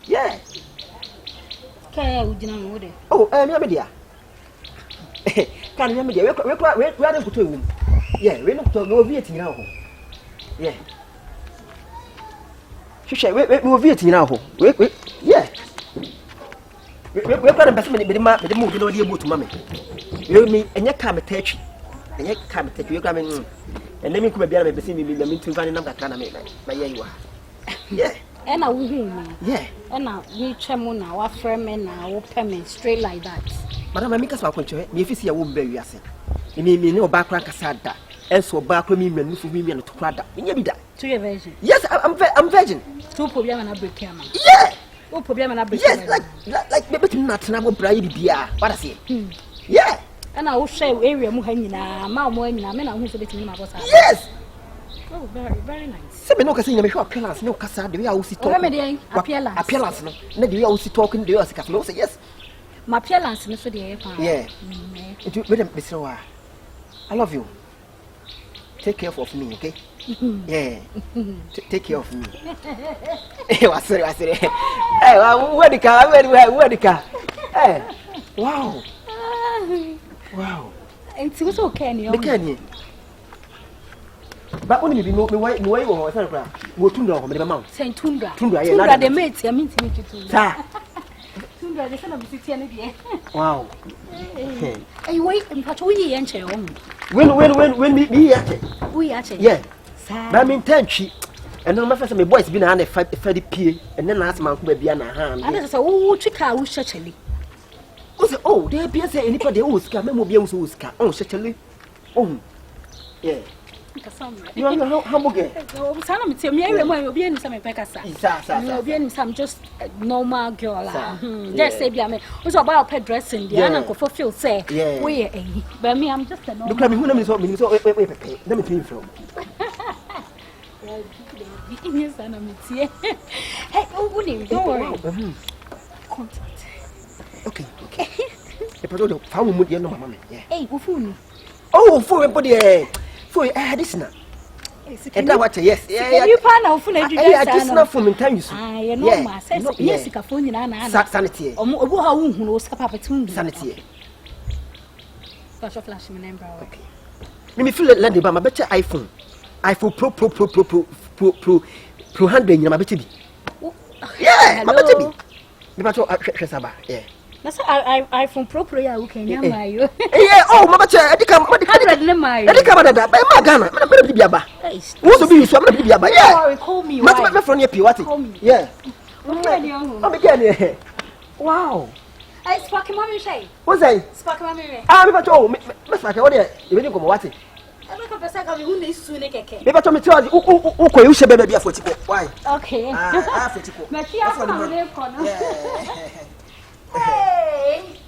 I: Yeah.
H: Care would you know?
I: Oh, media. Can you remember? We're not to him. Yeah, we're not to go Vietnam now. Yeah. She said, we're Vietnam now. Yeah. We're going to best with the move, you know, dear to mammy. You mean, and you can't touch. And you can't take you coming. And then you could be able to see me in the meantime, running up that kind of make. But yeah, you are. Yeah.
H: And I will.
I: Yeah.
H: And now we chemo now, our friend and our payment straight like that.
I: Madam, I make us walk into it. Me if you see a woman very assay. You mean me no background casada. And so back with me and for me and to Prada. You be that.
H: To your virgin?
I: Yes, I'm virgin.
H: Two problem and I break him.
I: Yeah.
H: No problem and I break.
I: Yes, like maybe not now bride be what I say. Yeah.
H: And I will share area Muhanina, Mamma, and I mean, I'm going to be my boss.
I: Yes.
H: Oh, very, very nice.
I: Seven no casino, appearance, no casa, the way I will see talking. Appearance, no, the way I will see talking, the other cafe. Say yes.
H: My appearance, Mr. Dear.
I: Yeah. I love you. Take care of me, okay? Yeah. Take care of me. Hey, what's it? Hey, where the car? Where the car? Hey, wow. Wow.
H: It was okay,
I: okay. But only me way or something. Go to the mount.
H: Saint Tundra.
I: Tundra,
H: the mates, I mean to meet you too. Tundra, the son of the city. Wow. Hey, wait, and Patui and Chair.
I: When we actually.
H: We actually.
I: Yeah. I mean, 10 sheep. And no matter my boys been on a 30 p. And then last month will be on a hand. And that's a chica who's actually. Oh, they appear say anybody who's coming will be who's car. Oh, certainly. Oh, yeah. You are your hamburger.
H: Some tell me, I will be in some Pecasa. You will be in some just normal girl. Just say, I mean, what's about pet dressing? The uncle for Phil say, we but me, I'm just a look at me. Who knows what means? Let me clean from. Hey, oh, don't worry. Contact. Okay. The product found with your mamma. Hey, who? Oh, for everybody. For this now. And that what yes. Yeah. You pan out for this not from in time you see. I know my sense. Yes, California and sanity. Or who knows Papa to sanity. Flash of flash number. Okay. Let me feel it landed by my better iPhone. iPhone Pro 100 in my baby. Yeah, my baby. The battle at Saba. Yeah. That's iPhone Pro Player who can you. Yeah, oh, my baby, I come. What I come at that by my gun. I'm going to be a bar. What's the be some of the bar? Yeah, call me. What's my friend? Yeah. I'm again. Wow. I spoke him on say. What's I? Spoke him on me. I'm about to Miss Macaronia. You didn't come what? Maybe to me tell you, who you should be a 44. Why? Okay.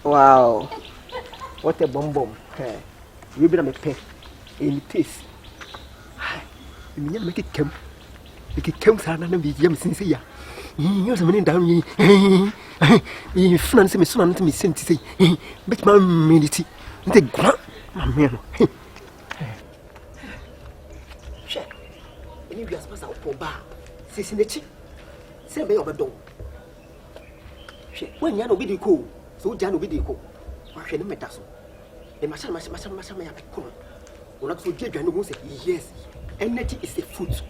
H: Wow. What a bomb. You better make pay in peace. You mean make it come? Make it come, son, and be James Sincere. You're something down ye. You fancy me soon to me sent to say, but my minute. The grant, my man. You are supposed to bar. Says in the cheek. Say, me over door. When you know, be cool. So, Jan will be cool. I can't make that so. And my son, my cool. When I told you, I know, say, yes.
I: Energy is a food.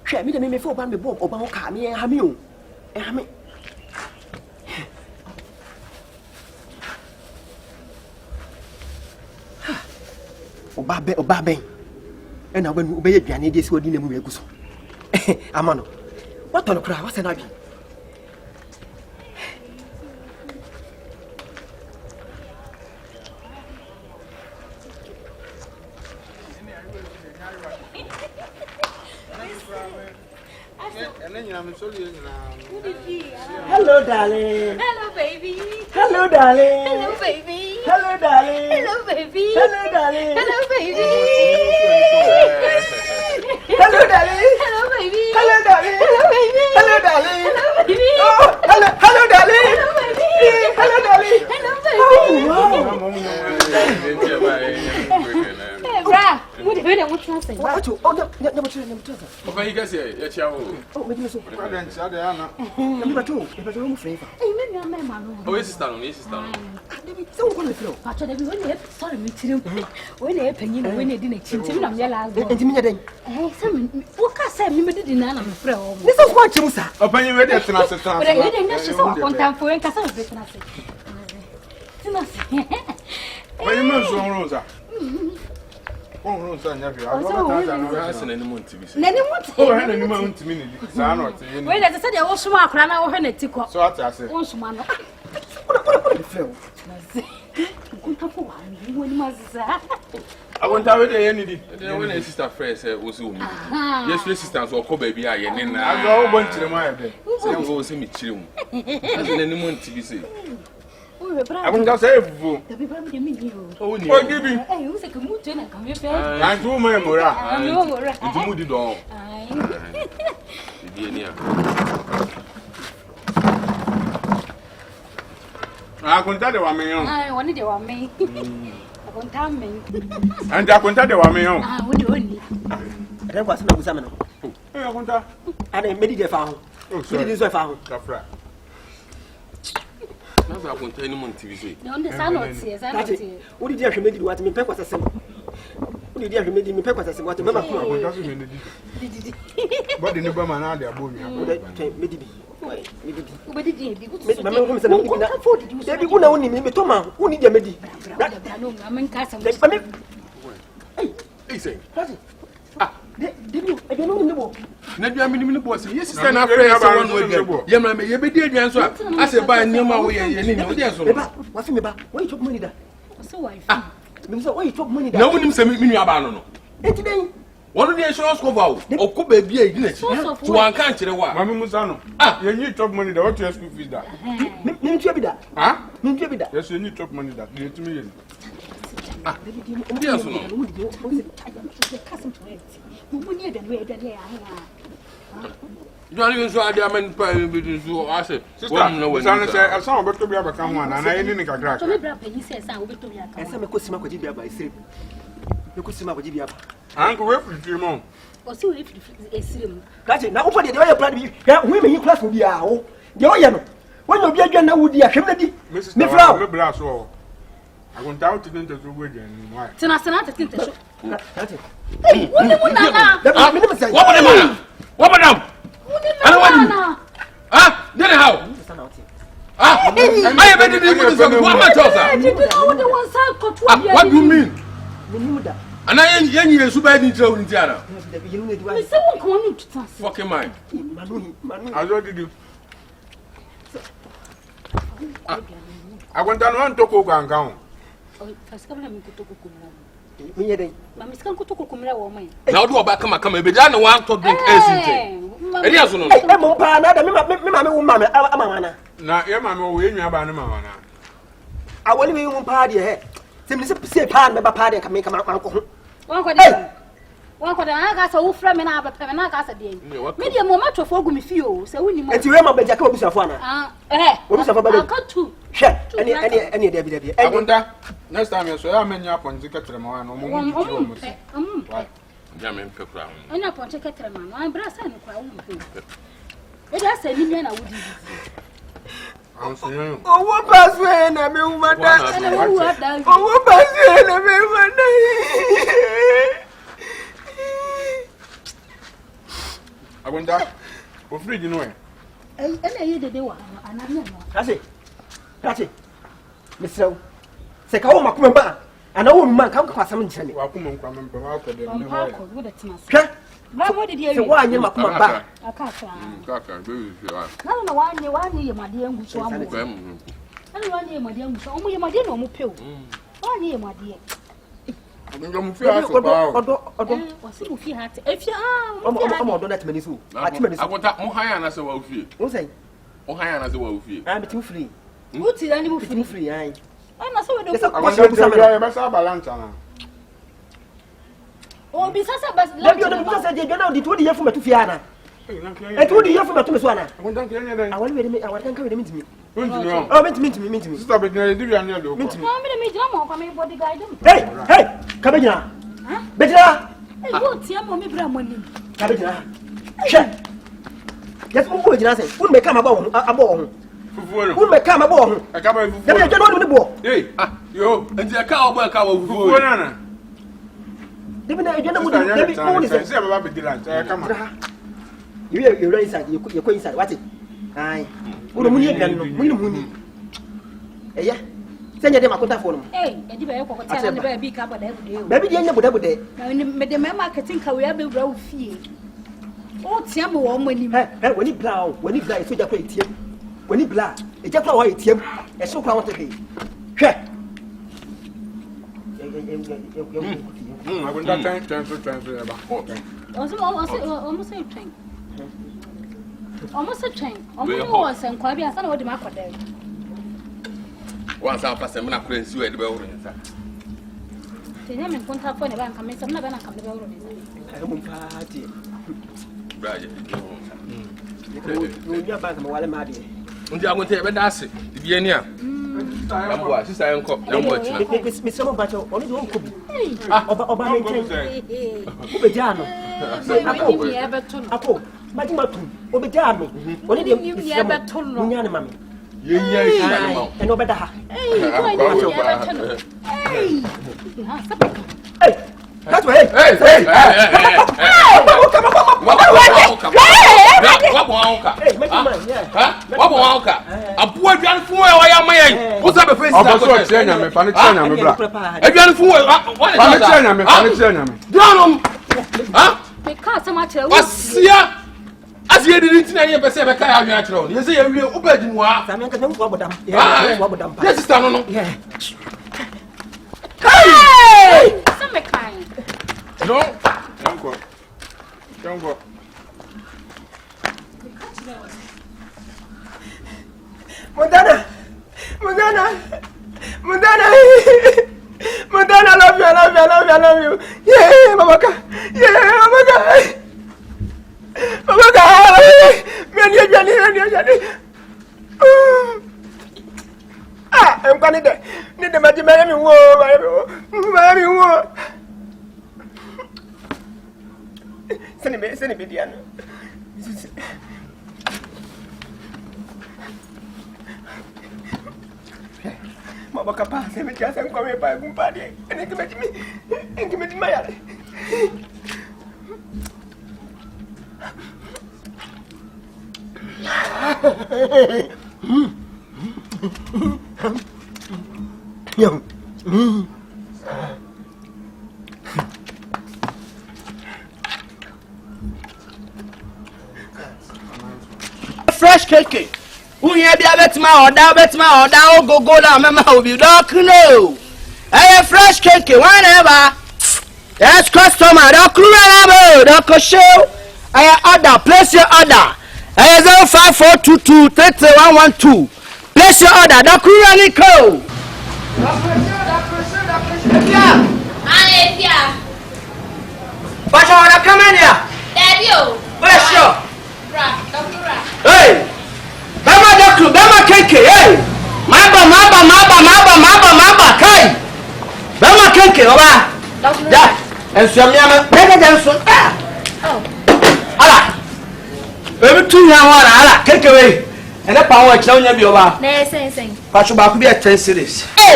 I: Share me the me for ban me bob oba ho ka me ha me o. Ha me. Oba ben. E na when obey aduane dey se odi na mu egu so. Amano. What on cry? What's an abi? Hello, darling.
H: Hello, baby.
I: Hello, darling.
H: Hello, baby.
I: Hello, darling.
H: Hello, baby.
I: Hello, darling.
H: Hello, baby.
I: Hello, darling.
H: Hello, baby.
I: Hello, darling.
H: Hello, baby.
I: Hello, darling.
H: Hello, baby.
I: Oh, hello, darling.
H: Hello, baby.
I: Hello, darling.
H: Hello, baby.
I: Oh, wow.
H: Hey, Bra. What do you want to say?
I: What you? Oh, never try.
F: Papa, you guys here, yeah, ciao.
I: Oh, wait a second.
F: I didn't say that.
I: Number two. If I don't favor.
H: Hey, maybe I'm a man.
F: Oh, yes, it's down. Yes, it's down.
I: So what is it?
H: Actually, when you sorry, me too. When you penny, when you didn't change, I'm yellow.
I: And to me, then.
H: Hey, some what can say me did in an umbrella.
I: This is what you say.
F: Open your radio to us.
H: But I didn't know she's on time for a castle business.
F: When you move so, Rosa. Oh, Rosa, never. I don't know any more to be seen. Any more to me.
H: When I said I was smart, and I was in a tickle.
F: So I said,
H: Once one.
F: I went out with any when a sister friend said, was who? Yes, resistance or co baby. I go went to the mile. So I'm going to see me chill. Any more to be seen. I won't just say, oh, give me.
H: Hey, who's a commute and come here?
F: I do my mora. It's moody dog. I couldn't tell you what I
H: wanted you on me. I won't tell me.
F: And I couldn't tell you what
H: I would only.
I: There was no examiner. I didn't meditate found.
F: Oh, so
I: it is a found.
F: That's I won't tell anyone to be.
H: No, the sun not sees. I don't see.
I: What did you make it what me peck was a sim? What did you make me peck was a sim? What the member
F: but the neighbor man are there, boy.
I: Maybe.
H: What did you do?
I: Maybe you know only me, Thomas, who need your medi.
H: I'm in Castle.
F: Hey, say,
I: did you? I don't know.
F: Maybe I'm in the boss. Yes, it's an affair about one way. Yeah, you be dead answer. I said, buy a new way and you know, yes,
I: what's me about? Why you took money that?
H: So why
I: you took money that?
F: No one sent me about.
I: And today,
F: one of the insurance cover or could be a unit to one country. Mamma Musano. Ah, you need top money that what you school fees that.
I: Didn't you be that? Huh? Didn't you be that?
F: Yes, you need top money that. You to me. Ah,
H: yes,
F: you don't even saw the man paying between so I said, I saw about to be able to come one and I didn't crack.
H: He says, I will be to me.
I: I said, I could see my Kojibia by 3. You could see my Kojibia.
F: Uncle Weffrey, 3 months.
H: Or so if it's him.
I: That's it. Now, open the other plan. Women in class will be a hole. The oil. When you be again, now would be a shimmy. Mrs.
F: Flower. I went out to the wood and why?
H: Tonight, I think the show.
F: Hey, what madam? I don't want ah, then how? Ah, I have been doing what do you mean? And I ain't young super in Indiana. Fucking mine. I already do. I went down one to go and go. Now do about come and be done one to drink anything. And yes, no, now, your mamma will win about mamma.
I: I will be one party here. Say, pan, my party can make a uncle.
H: One could I got a wolf from an hour, and I got a day. Maybe a moment of foggy fuel, so we need to remember Jacobus of one. What got two? Share any Debbie. I wonder
F: next time you saw many up on the Catamon. Jamin Pepper.
H: I'm not on Catamon. I'm brass and it has a million. I would.
I: Oh, what pass when I mean, what pass when I mean,
F: fridge no e.
H: Ena ye dede wa ananya no.
I: Kache. Misrao. Se ka wo makoma ba. Ana wo man ka kwa sam nkyene.
F: Wa kuma nkwa mempa wa ko de ne ho.
H: Wo de tena.
I: Hwɛ.
H: Ba mo de die wi.
I: Se wa anye makoma ba.
H: Akaka.
F: Kaka be fi wa.
H: Na wanye ye made angu so amu. Ana wanye ye made angu so omu ye made na omu pew. Wanye ye made.
F: Ngo mu fi aso ba.
I: Odo.
H: Wasi mu fi hate. Efi
I: Omo odo na temani so. Atemani so.
F: Akonta mo haya na se wa ofie.
I: Wo sai.
F: Mo haya na se wa ofie.
I: Bitim free.
H: Uti ani mu fi
I: free ai.
H: Ana so we do.
F: Akonta ya be sa balance na.
H: O bi sasa bas
I: la bi odo bi sasa je na odi to di yefu matu fi ana. To di yefu matu me so ana.
F: Akonta ke nya den.
I: Awali we de me awali kan we de mintimi.
F: Oh,
I: mintimi.
F: Sister be na di bi anya do.
H: Mintimi. No me de me jira mo kwa me bodyguard.
I: Hey, kabejina. Bejina.
H: Hey, wo tia mo me bra mo ni.
I: Kabejina. She. Yes, mo bojina say. Won me kama abo ho.
F: Fufuo.
I: Won me kama abo ho.
F: E ka ba fufuo.
I: Dem je do ni bo.
F: Hey, yo, enti e ka obo e ka wa fufuo. Fufuo na.
I: Dem na e je na mo dem mo ni say.
F: Se ba be dilant e kama.
I: You run inside, you go inside. What it? Aye. Uno muni egran no, muni. Eya. Senya dem akota fo no.
H: E di ba e kokota na ba bi ka boda bude.
I: Ba bi di enya boda.
H: Na me de me marketing ka we abewura wo fie. O tia mo wo mani.
I: Wani bla so ja kwa etiem. Wani bla, e ja kwa wo etiem. E so kwa wo te bi. Hwe.
F: I went that time about 14.
H: Almost a train. Almost a train. Almost was and Quabi, I thought what the map for there.
F: Once I pass them, I couldn't see where the building is.
H: To him in contact for the bank, I'm not going to come to the building.
I: I don't party.
F: Bracket,
I: you bank while Maddy.
F: And I went there, that's it. The Vienna. Sister, I'm
I: Miss Summer Battle, only one could be. Obama, Ubejano. Apo, Matimatu, Ubejano, only the ever told Mammy. And over the hey, that's way.
F: As you didn't see any person, I can't have your you say you're open. Yes, it's done.
H: Hey! Some kind.
F: No, don't go.
I: Montana, I love you. Yeah, Mamaka. I'm going to need the magic Miami war. Send me, Diana. Mamma Papa, send me just and come by Bumpadi and intimate me and give me my
C: fresh cake. Who here be a bet my order, go down, Mamma will be dark, no. I fresh cake, whenever. That's customer, don't show. I order, place your order. I 05422 33112. Place your order, don't code. What's your order? Come in here.
J: Daddy,
C: where's your?
J: Hey,
C: Bama keke, hey. Maba, kai. Bama keke, oba. Da. And some yama, better than so. Ala. Every 2 young one, ala, take away. And a power telling you over.
J: Nay,
C: Pashuba could be at 10 cities.
J: Hey,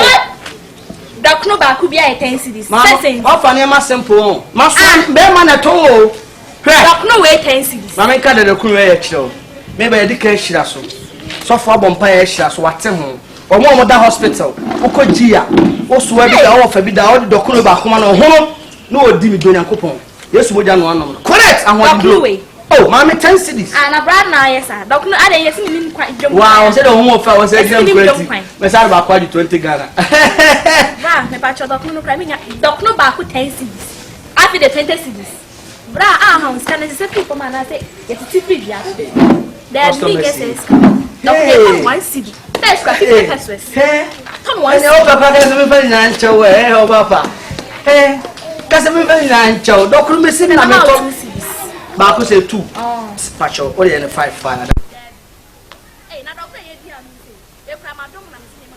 J: Doctor Baku be at 10 cities.
C: How funny am I simple? My son, Bearman at all.
J: Doctor, wait 10 cities.
C: Mamma can't do the crew.
E: maybe I did share so far bompire share so what him or more that hospital Okogia also where the hour for be the old document back home no dimi donya coupon yes mo jano one correct and what do oh mommy 10 cities
J: and a brand now yes sir document I dey see me quite jump
E: wow say the home of was exam credit me say ba kwa 20 Ghana
J: bra me pa cho document no me document ba ku 10 cities after the 20 cities bra house can say people man I say get TV dia there biggest is document 1 city that's got 50 pesos come on
E: o papa ka me fa na ncho we o papa kasi me fa na ncho document me sin na me to ba ko say 2 pacho o dey 5 na
J: na doctor ye dia mi say e kra ma dom na me sin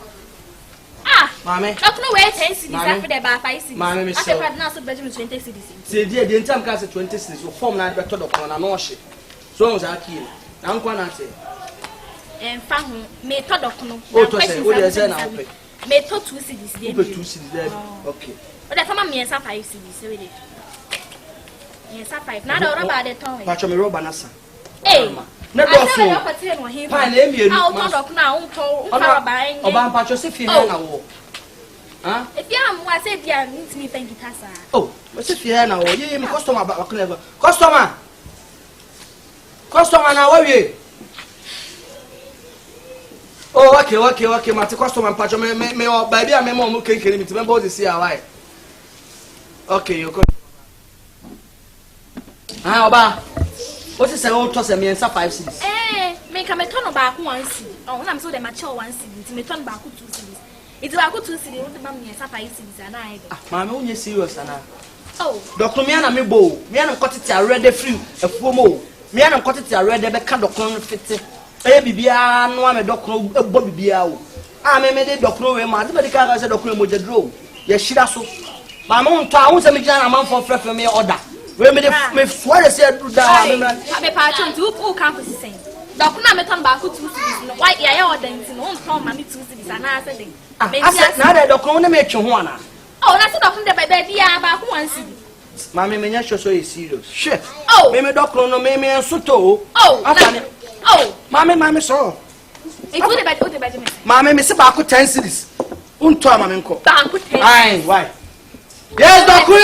E: mame
J: doctor we 10 cities after the ba 5 cities
E: mame me so
J: after na so bedroom 20 cities
E: say dia dey ntam ka say 20 cities o form na beto doctor na no hye so on za ki na nkwa na say
J: fa ho me to doctor
E: o to say o dey say na ope
J: me to 2 cities dey
E: o 2 cities there okay
J: o dey fama me 5 cities we dey yes 5 na do rubber dey ton
E: pacho me rubber na sa
J: na do so
E: pa na emienu
J: ma o to doctor na o to rubber en
E: oba pacho se fi na wo
J: if you am wa say dia meet me pen guitar sa
E: oh we se fi na wo ye me customer ba customer na wo wie oh okay mate customer pacho me o ba bia me mo kenkere mi ti me bo dey see why okay you go oba what is say o to say me 5 cities
J: me ka me turn ba ku 1 city oh na me so dey ma chill 1 city me turn ba ku 2 cities it ba ku 2 cities o dey ma me 5 cities ana ai
E: ma me unye serious ana
J: oh
E: doctor me ana me bo me ana kotete already free afuomo me ana kotete already be ka doctor fiti bibia no ame doctor ebo bibia o me dey doctor we ma dey ka say doctor mo jedro ye shira so ma me unto a unse me gina na man for frɛ me order we me fuare say do da
J: me pa chon tu o campus sen doctor na me turn ba ku 2 cities no why ya order nti no on ma me 2 cities ana say den
E: na dey doctor na me twe ho ana
J: oh na say doctor dey ba bia ba ku 1 city
E: mama me nya so is serious shit
J: oh
E: me doctor no me so to
J: oh afane oh
E: mama so
J: e go dey ba me
E: mama me se ba ku 10 cities unto mama nko
J: ba ku 10
E: ai why yes doctor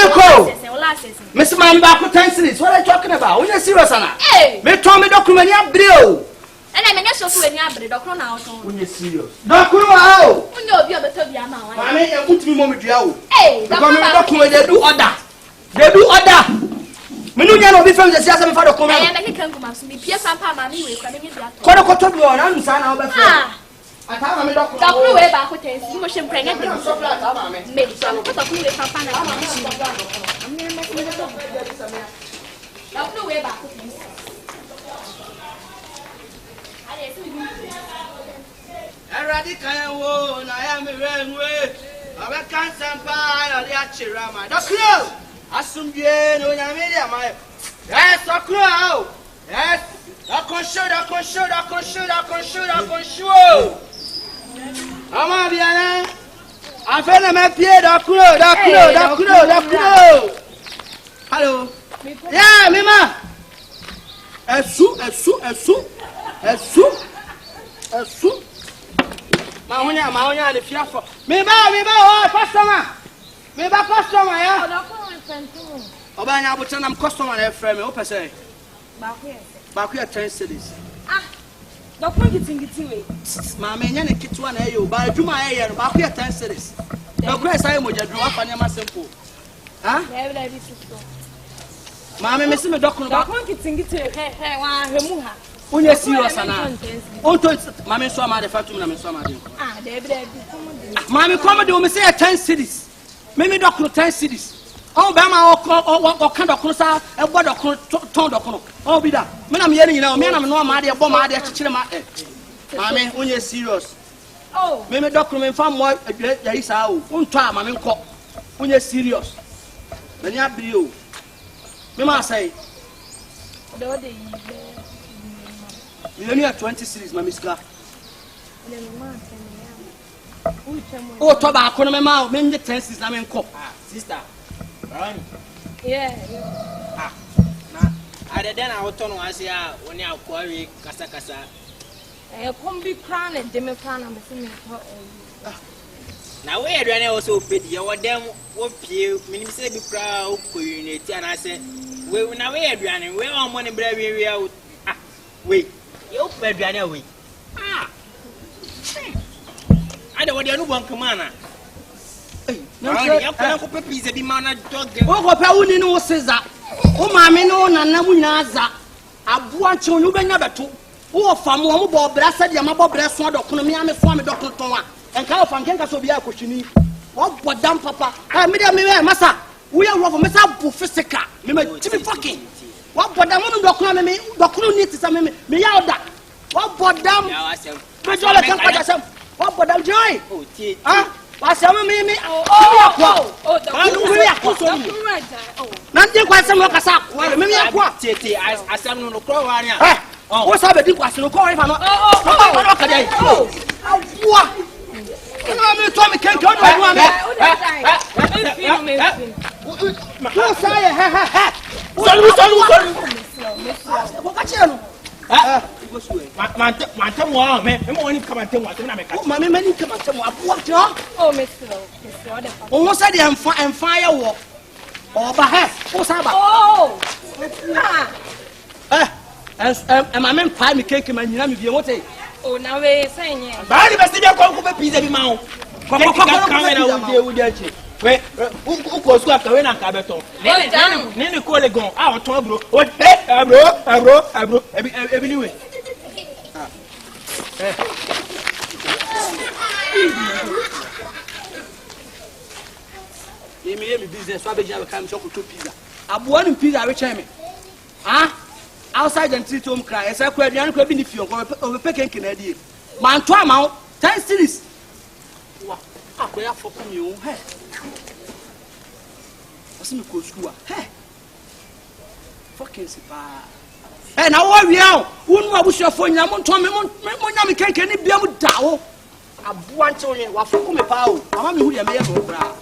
E: Miss Man back with 10 cities. What are you talking about? When you serious ana? Me told me document ya brio.
J: And I mean so when you brio doctor na auto.
E: When you serious. Document how?
J: When you obi obeto bia ma wa.
E: Mama e put me mom dua o.
J: Document
E: they do order. They do order. Me no nya no be from the siasa me fa document.
J: I am making come so me pia pampa ma me we kwa me dua.
E: Kodo koto bi o na nu sa na obe fa. Ata me document.
J: Document we ba ko tensi mo hye mprenya de. Me document we pampa na. Doctor way back.
E: Already can wo na ya me renwe. Aba kan sampa ya ya chira ma. Doctor. Asumdie no nya me dia ma. Yes, doctor. Yes. Show. Ama bien. Afin de me pied doctor. Hello. Yeah, Mima. Esu. Mahonya le fiafo. Mima, oh, customer. Mima customer ya. Oba nya abucha na customer na frame me, o pese. Ba ku ya 10 cities.
J: Document ngiti we.
E: Ma me nya ne kitwa na eyo, ba adwuma ye no, ba ku ya 10 cities. Document sai mo jadru afa ne ma simple. Mama me se me document ba
J: ngiti wa hemu ha.
E: Unye serious ana. Onto mama so ma de factory na me so ma de.
J: Debi.
E: Mama come de o me say 10 cities. Me document 10 cities. Oh ba ma o kan document sa e bo document ton document. Oh bi da. Me na me ye nyina o me na me no ma de bo ma de chichire ma. Mama unye serious.
J: Oh.
E: Me document fa mo ya isa o. Unto a mama nko. Unye serious. Me nya brio. Me ma say.
J: Do de
E: You only have 20 cities, my miska. Oh, toba kono me ma, me 10 cities na me nko. Sister.
J: Yeah.
K: Ada den a woto no ase a woni akwari kasa
J: come be crown and demi crown and be
K: na we aduane wo so pedi ye wodem wo pie minim se bi kra wo community ana se we na we aduane we on mo ne bra wi ah we ye wo pe aduane we ada wodi anu bon kama na ya ko pe pizza bi ma na dog
B: wo ko pe wuni no seza wo maame no nana mu nyina za aboa nche onu benya beto wo fam wo mo bo bra sadia ma bo bra so dokono me ame fo me dokoton a enka of ankenka so bia akohwini wo bodam papa me dia me masa wo ya wo me sa bu physical me ma timi fucking wo bodam no dokono me dokono ni tisa me ya oda wo bodam
K: ya wasem
B: me jole kan kwaja sam wo bodam joy wasem me Nanti kwa sema kasa kwa mimi yakwa
K: tete asam no kro wa nya
B: wo sa be di kwa sino ko fa no no ka dai awua ina me to me kenke o do wa me wo sa ye sorry wo ka chelo
K: mante mo me woni ka mante mo na me ka
B: ma me mani ka mante mo abuwa jo
J: Mr.
B: wo sa de emfa ye wo Oba he, o saba. Men pa mi cake man nyina mi bi wote.
J: Na we senye.
K: Ba ni besti be ko be pizza bi ma ho. Ko na wo de achi. We ko su aka we na ka beto. Ni ko le gon. O ton abro. O abro. Ebi ni we.
B: Me business so be come shop to pizza abuwa ni pizza we check me outside and treat home cry esa kwa aduan kwa bi ni fie o be peke na die man to ama 10 series wa akoya foku mi o he wasi me ko school he fucking sipa na wo wia wonu abusuafo nya mo nto me nya me kenke ni bia mu dawo abuwa nche onye wa foku me pa o mama me hu dia me ye mo bra